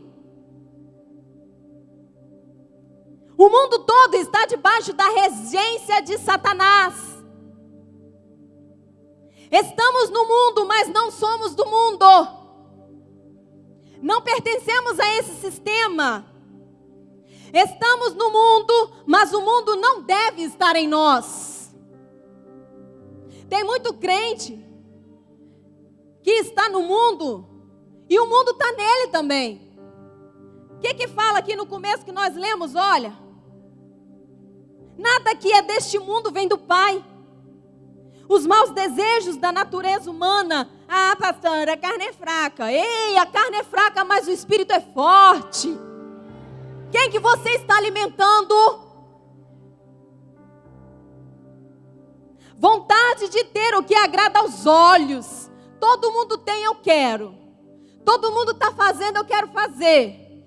O mundo todo está debaixo da regência de Satanás. Estamos no mundo, mas não somos do mundo. Não pertencemos a esse sistema. Estamos no mundo, mas o mundo não deve estar em nós. Tem muito crente que está no mundo e o mundo está nele também. O que fala aqui no começo que nós lemos? Olha, nada que é deste mundo vem do Pai. Os maus desejos da natureza humana. Ah, pastora, a carne é fraca. Ei, a carne é fraca, mas o espírito é forte. Quem que você está alimentando? Vontade de ter o que agrada aos olhos. Todo mundo tem, eu quero. Todo mundo está fazendo, eu quero fazer.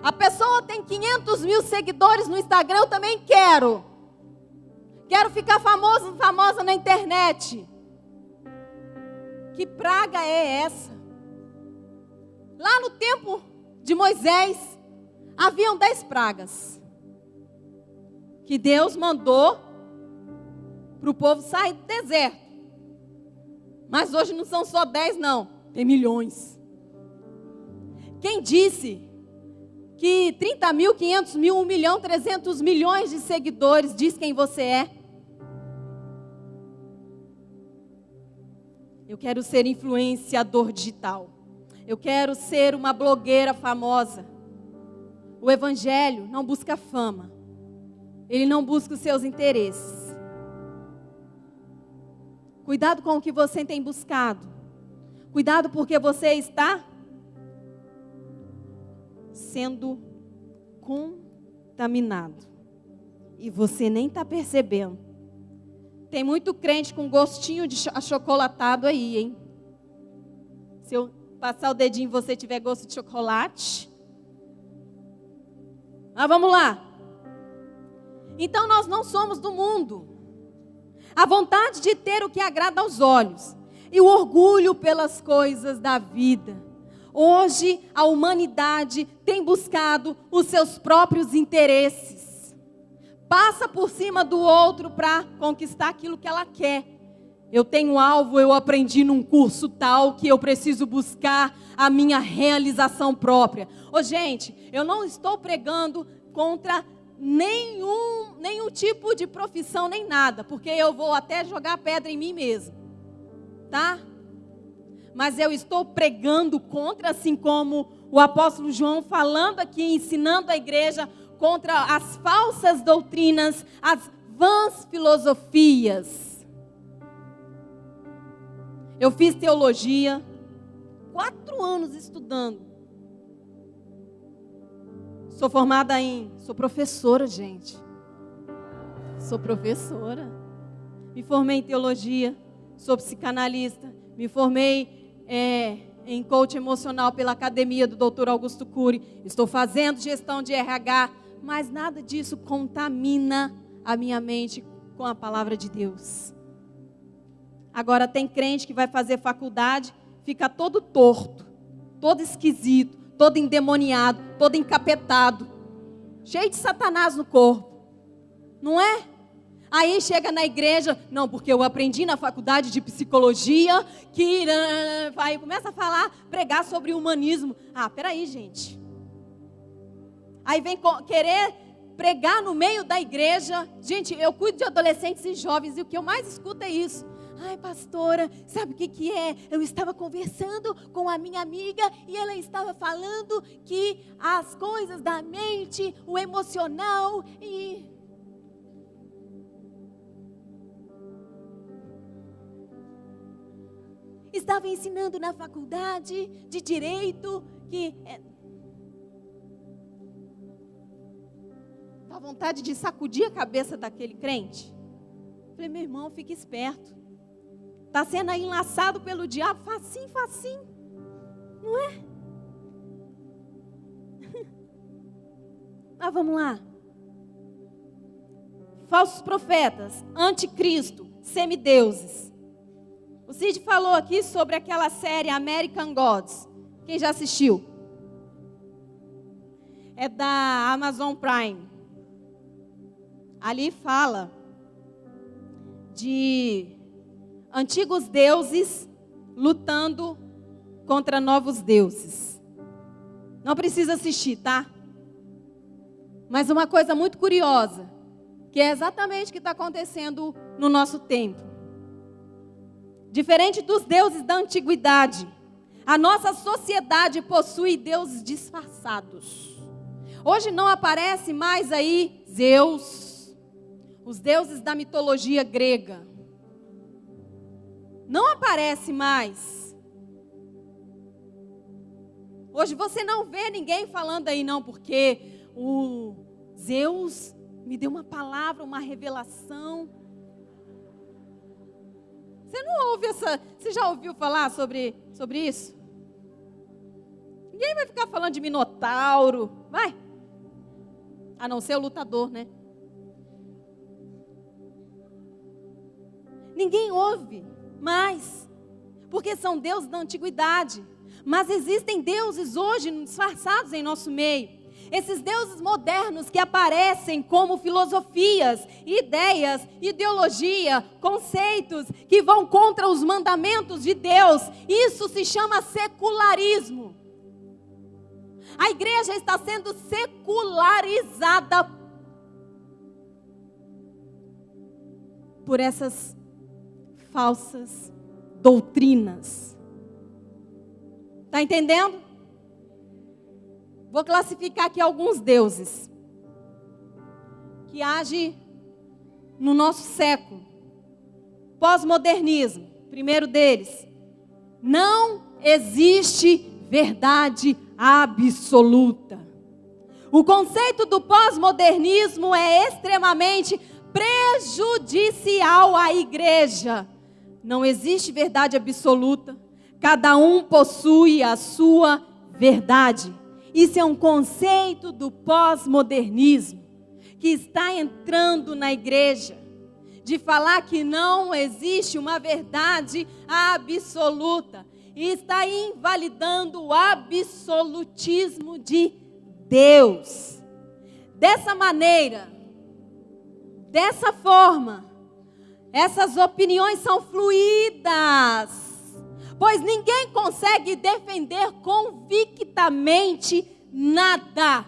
A pessoa tem 500 mil seguidores no Instagram, eu também quero. Quero ficar famosa na internet. Que praga é essa? Lá no tempo de Moisés, haviam 10 pragas. Que Deus mandou para o povo sair do deserto. Mas hoje não são só 10 não, tem milhões. Quem disse que 30 mil, 500 mil, 1 milhão, 300 milhões de seguidores diz quem você é? Eu quero ser influenciador digital. Eu quero ser uma blogueira famosa. O evangelho não busca fama. Ele não busca os seus interesses. Cuidado com o que você tem buscado. Cuidado porque você está sendo contaminado. E você nem está percebendo. Tem muito crente com gostinho de achocolatado aí, hein? Se eu passar o dedinho e você tiver gosto de chocolate. Mas vamos lá. Então nós não somos do mundo. A vontade de ter o que agrada aos olhos. E o orgulho pelas coisas da vida. Hoje a humanidade tem buscado os seus próprios interesses. Passa por cima do outro para conquistar aquilo que ela quer. Eu tenho alvo, eu aprendi num curso tal que eu preciso buscar a minha realização própria. Ô gente, eu não estou pregando contra nenhum tipo de profissão, nem nada. Porque eu vou até jogar pedra em mim mesmo. Tá? Mas eu estou pregando contra, assim como o apóstolo João falando aqui, ensinando a igreja contra as falsas doutrinas, as vãs filosofias. Eu fiz teologia, 4 anos estudando. Sou formada sou professora, gente. Sou professora. Me formei em teologia, sou psicanalista, me formei em coach emocional pela academia do Dr. Augusto Cury. Estou fazendo gestão de RH, mas nada disso contamina a minha mente com a palavra de Deus. Agora tem crente que vai fazer faculdade, fica todo torto, todo esquisito, todo endemoniado, todo encapetado, cheio de Satanás no corpo. Não é? Aí chega na igreja, não, porque eu aprendi na faculdade de psicologia que vai começa a falar, pregar sobre o humanismo. Ah, peraí, gente. Aí vem querer pregar no meio da igreja. Gente, eu cuido de adolescentes e jovens e o que eu mais escuto é isso. Ai, pastora, sabe o que é? Eu estava conversando com a minha amiga e ela estava falando que as coisas da mente, o emocional estava ensinando na faculdade de direito que dá vontade de sacudir a cabeça daquele crente. Falei, meu irmão, fique esperto. Está sendo aí enlaçado pelo diabo, facinho, facinho. Não é? Mas vamos lá. Falsos profetas, anticristo, semideuses. O Cid falou aqui sobre aquela série American Gods. Quem já assistiu? É da Amazon Prime. Ali fala de antigos deuses lutando contra novos deuses. Não precisa assistir, tá? Mas uma coisa muito curiosa, que é exatamente o que está acontecendo no nosso tempo. Diferente dos deuses da antiguidade, a nossa sociedade possui deuses disfarçados. Hoje não aparece mais aí Zeus, os deuses da mitologia grega. Não aparece mais. Hoje você não vê ninguém falando aí não, porque o Zeus me deu uma palavra, uma revelação. Você não ouve você já ouviu falar sobre isso? Ninguém vai ficar falando de Minotauro, vai? A não ser o lutador, né? Ninguém ouve mais, porque são deuses da antiguidade. Mas existem deuses hoje disfarçados em nosso meio. Esses deuses modernos que aparecem como filosofias, ideias, ideologia, conceitos que vão contra os mandamentos de Deus. Isso se chama secularismo. A igreja está sendo secularizada por essas falsas doutrinas. Está entendendo? Vou classificar aqui alguns deuses que agem no nosso século. Pós-modernismo, primeiro deles. Não existe verdade absoluta. O conceito do pós-modernismo é extremamente prejudicial à igreja. Não existe verdade absoluta. Cada um possui a sua verdade. Isso é um conceito do pós-modernismo que está entrando na igreja, de falar que não existe uma verdade absoluta e está invalidando o absolutismo de Deus. Dessa maneira, dessa forma, essas opiniões são fluídas. Pois ninguém consegue defender convictamente nada.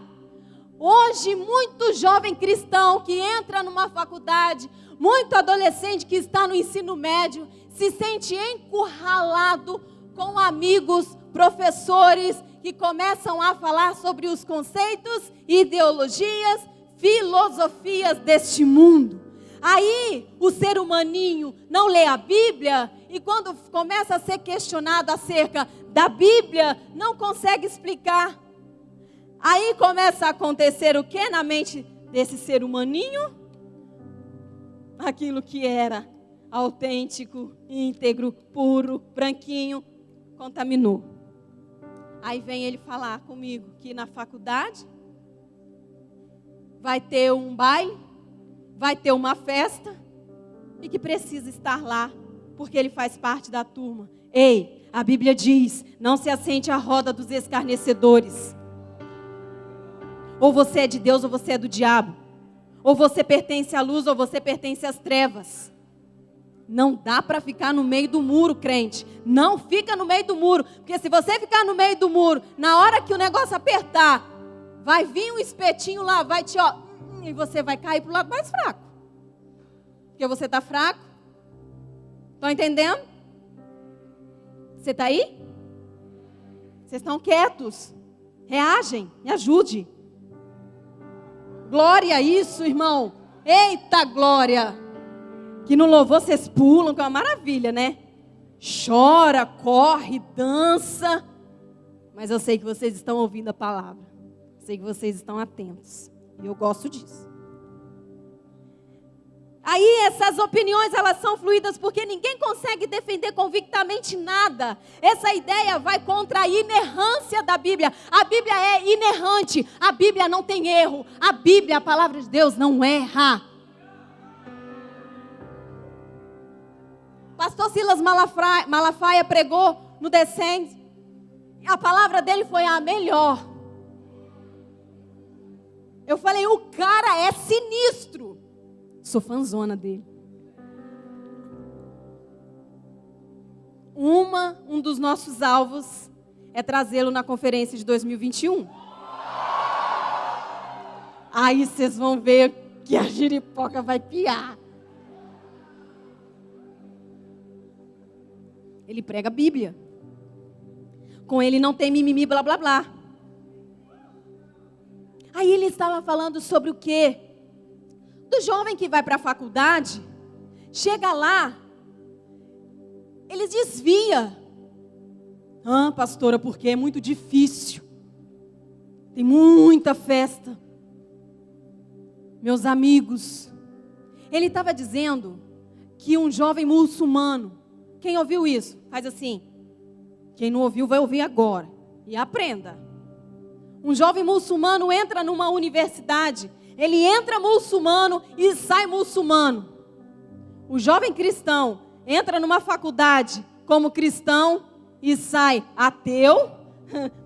Hoje, muito jovem cristão que entra numa faculdade, muito adolescente que está no ensino médio, se sente encurralado com amigos, professores, que começam a falar sobre os conceitos, ideologias, filosofias deste mundo. Aí, o ser humaninho não lê a Bíblia e quando começa a ser questionado acerca da Bíblia, não consegue explicar. Aí começa a acontecer o que na mente desse ser humaninho? Aquilo que era autêntico, íntegro, puro, branquinho, contaminou. Aí vem ele falar comigo que na faculdade vai ter um baile, vai ter uma festa e que precisa estar lá, porque ele faz parte da turma. Ei, a Bíblia diz, não se assente à roda dos escarnecedores. Ou você é de Deus ou você é do diabo. Ou você pertence à luz ou você pertence às trevas. Não dá para ficar no meio do muro, crente. Não fica no meio do muro, porque se você ficar no meio do muro, na hora que o negócio apertar, vai vir um espetinho lá, vai te e você vai cair para o lado mais fraco. Porque você está fraco. Estão entendendo? Você está aí? Vocês estão quietos. Reagem, me ajude. Glória a isso, irmão. Eita glória. Que no louvor vocês pulam, que é uma maravilha, né? Chora, corre, dança. Mas eu sei que vocês estão ouvindo a palavra. Sei que vocês estão atentos. E eu gosto disso. Aí essas opiniões, elas são fluídas porque ninguém consegue defender convictamente nada. Essa ideia vai contra a inerrância da Bíblia. A Bíblia é inerrante, a Bíblia não tem erro. A Bíblia, a palavra de Deus, não erra. Pastor Silas Malafaia pregou no Descende. A palavra dele foi a melhor. Eu falei, o cara é sinistro. Sou fãzona dele. Um dos nossos alvos é trazê-lo na conferência de 2021. Aí vocês vão ver que a giripoca vai piar. Ele prega a Bíblia. Com ele não tem mimimi, blá, blá, blá. Aí ele estava falando sobre o quê? Do jovem que vai para a faculdade, chega lá, ele desvia. Ah, pastora, porque é muito difícil. Tem muita festa. Meus amigos. Ele estava dizendo que um jovem muçulmano, quem ouviu isso? Faz assim. Quem não ouviu vai ouvir agora. E aprenda. Um jovem muçulmano entra numa universidade. Ele entra muçulmano e sai muçulmano. O jovem cristão entra numa faculdade como cristão e sai ateu,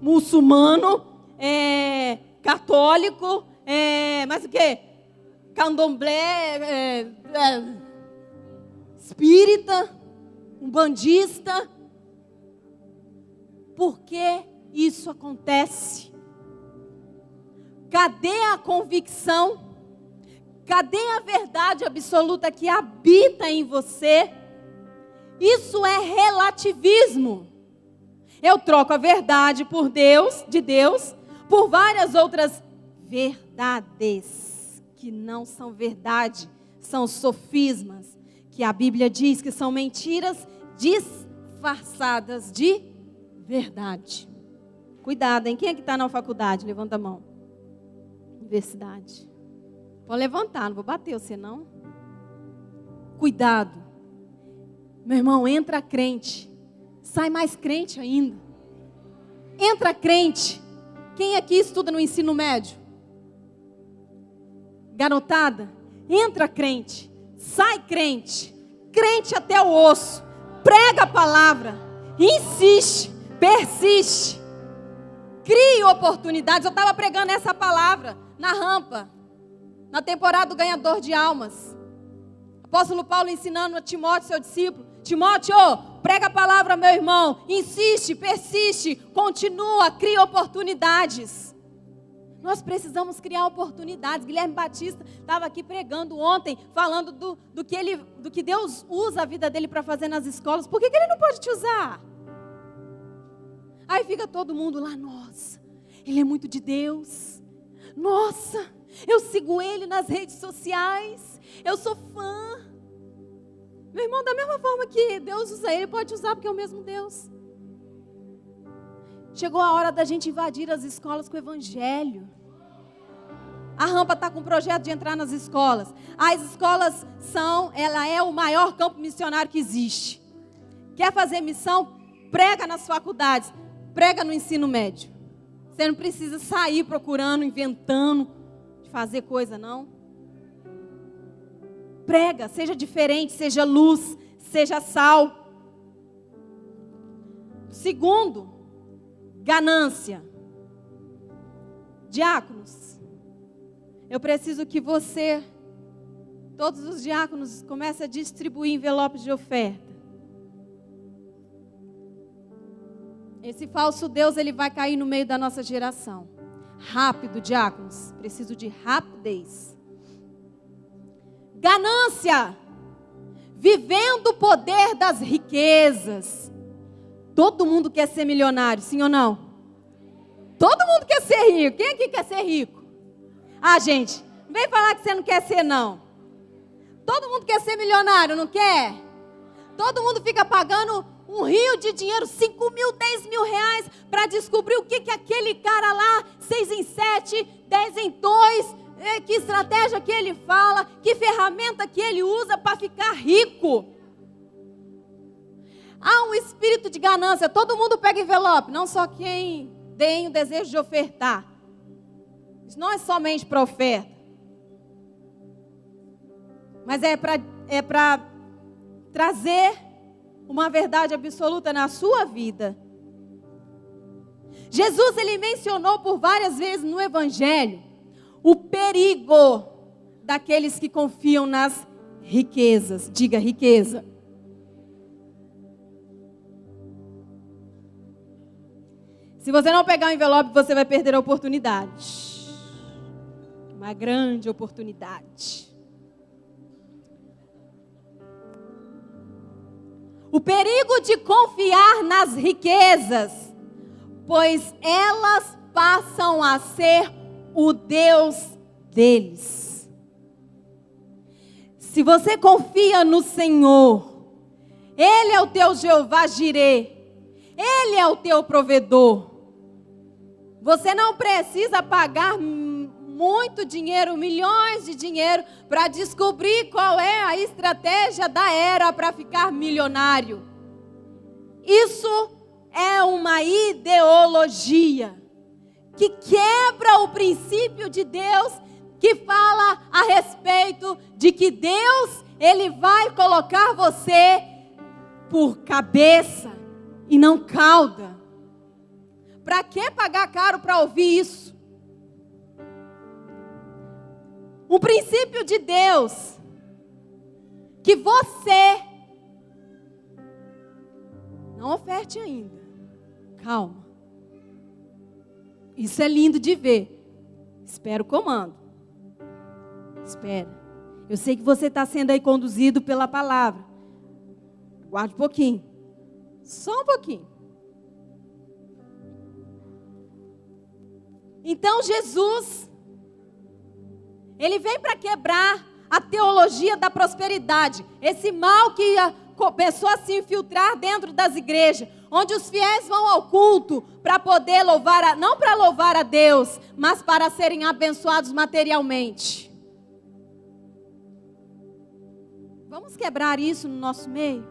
muçulmano, católico, mas o quê? Candomblé, espírita, umbandista. Por que isso acontece? Cadê a convicção? Cadê a verdade absoluta que habita em você? Isso é relativismo. Eu troco a verdade por Deus, de Deus, por várias outras verdades que não são verdade, são sofismas, que a Bíblia diz que são mentiras disfarçadas de verdade. Cuidado, hein? Quem é que está na faculdade? Levanta a mão. Universidade. Pode levantar, não vou bater você não. Cuidado. Meu irmão, entra crente. Sai mais crente ainda. Entra crente. Quem aqui estuda no ensino médio? Garotada, entra crente. Sai crente. Crente até o osso. Prega a palavra. Insiste. Persiste. Crie oportunidades. Eu estava pregando essa palavra na rampa, na temporada do Ganhador de Almas. Apóstolo Paulo ensinando a Timóteo, seu discípulo. Timóteo, prega a palavra, meu irmão. Insiste, persiste, continua, cria oportunidades. Nós precisamos criar oportunidades. Guilherme Batista estava aqui pregando ontem, falando do que Deus usa a vida dele para fazer nas escolas. Por que ele não pode te usar? Aí fica todo mundo lá, nossa, ele é muito de Deus. Nossa, eu sigo ele nas redes sociais. Eu sou fã. Meu irmão, da mesma forma que Deus usa ele, pode usar porque é o mesmo Deus. Chegou a hora da gente invadir as escolas com o evangelho. A rampa está com um projeto de entrar nas escolas. As escolas ela é o maior campo missionário que existe. Quer fazer missão? Prega nas faculdades. Prega no ensino médio. Você não precisa sair procurando, inventando, de fazer coisa, não. Prega, seja diferente, seja luz, seja sal. Segundo, ganância. Diáconos, eu preciso que você, todos os diáconos, comece a distribuir envelopes de oferta. Esse falso Deus, ele vai cair no meio da nossa geração. Rápido, diáconos. Preciso de rapidez. Ganância. Vivendo o poder das riquezas. Todo mundo quer ser milionário, sim ou não? Todo mundo quer ser rico. Quem aqui quer ser rico? Ah, gente, não vem falar que você não quer ser, não. Todo mundo quer ser milionário, não quer? Todo mundo fica pagando um rio de dinheiro, 5 mil, 10 mil reais, para descobrir o que aquele cara lá, 6 em 7, 10 em 2, que estratégia que ele fala, que ferramenta que ele usa para ficar rico. Há um espírito de ganância. Todo mundo pega envelope, não só quem tem o desejo de ofertar. Isso não é somente para oferta, mas é para trazer uma verdade absoluta na sua vida. Jesus, ele mencionou por várias vezes no Evangelho o perigo daqueles que confiam nas riquezas. Diga riqueza. Se você não pegar o envelope, você vai perder a oportunidade. Uma grande oportunidade. O perigo de confiar nas riquezas, pois elas passam a ser o Deus deles. Se você confia no Senhor, Ele é o teu Jeová Jirê, Ele é o teu provedor. Você não precisa pagar muito dinheiro, milhões de dinheiro, para descobrir qual é a estratégia da era para ficar milionário. Isso é uma ideologia que quebra o princípio de Deus, que fala a respeito de que Deus, Ele vai colocar você por cabeça e não cauda. Para que pagar caro para ouvir isso? O princípio de Deus, que você não oferte ainda. Calma. Isso é lindo de ver. Espera o comando. Espera. Eu sei que você está sendo aí conduzido pela palavra. Guarde um pouquinho. Só um pouquinho. Então Jesus, Ele vem para quebrar a teologia da prosperidade. Esse mal que começou a se infiltrar dentro das igrejas, onde os fiéis vão ao culto para poder louvar, não para louvar a Deus, mas para serem abençoados materialmente. Vamos quebrar isso no nosso meio?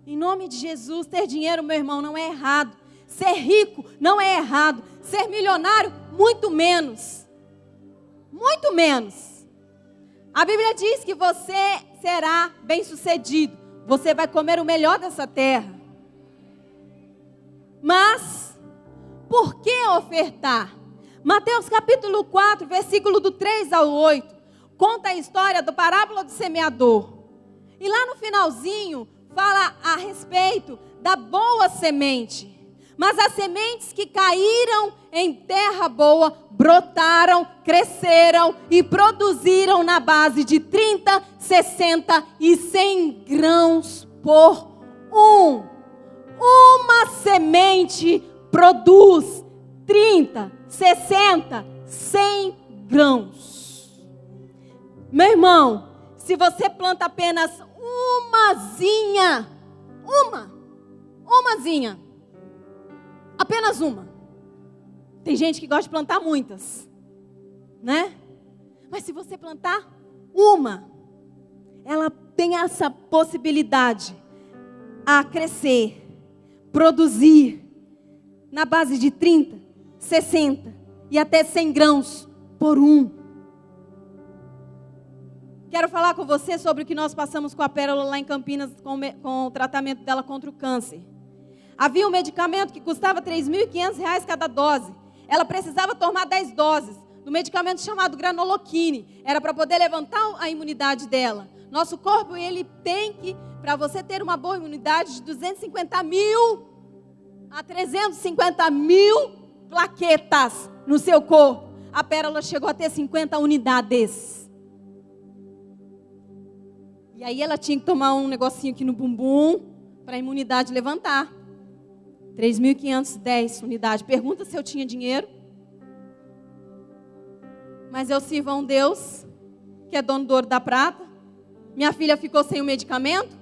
Em nome de Jesus, ter dinheiro, meu irmão, não é errado. Ser rico não é errado. Ser milionário, muito menos. Muito menos. A Bíblia diz que você será bem-sucedido. Você vai comer o melhor dessa terra. Mas, por que ofertar? Mateus capítulo 4, versículo do 3 ao 8, conta a história da parábola do semeador. E lá no finalzinho, fala a respeito da boa semente. Mas as sementes que caíram em terra boa, brotaram, cresceram e produziram na base de 30, 60 e 100 grãos por um. Uma semente produz 30, 60, 100 grãos. Meu irmão, se você planta apenas umazinha, apenas uma. Tem gente que gosta de plantar muitas, né? Mas se você plantar uma, ela tem essa possibilidade a crescer, produzir na base de 30, 60 e até 100 grãos por um. Quero falar com você sobre o que nós passamos com a Pérola lá em Campinas, com o tratamento dela contra o câncer. Havia um medicamento que custava R$3.500 cada dose. Ela precisava tomar 10 doses do medicamento chamado granoloquine. Era para poder levantar a imunidade dela. Nosso corpo, ele tem que, para você ter uma boa imunidade, de 250 mil a 350 mil plaquetas no seu corpo. A Pérola chegou a ter 50 unidades. E aí ela tinha que tomar um negocinho aqui no bumbum para a imunidade levantar. 3.510 unidades. Pergunta se eu tinha dinheiro. Mas eu sirvo a um Deus que é dono do ouro e da prata. Minha filha ficou sem o medicamento.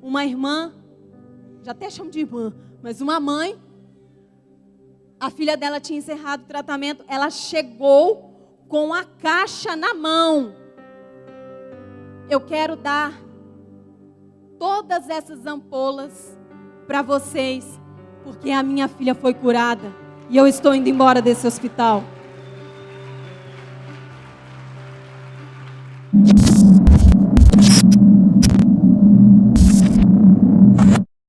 Uma irmã, já até chamo de irmã, mas uma mãe A filha dela tinha encerrado o tratamento. Ela chegou com a caixa na mão. Eu quero dar todas essas ampolas para vocês, porque a minha filha foi curada e eu estou indo embora desse hospital.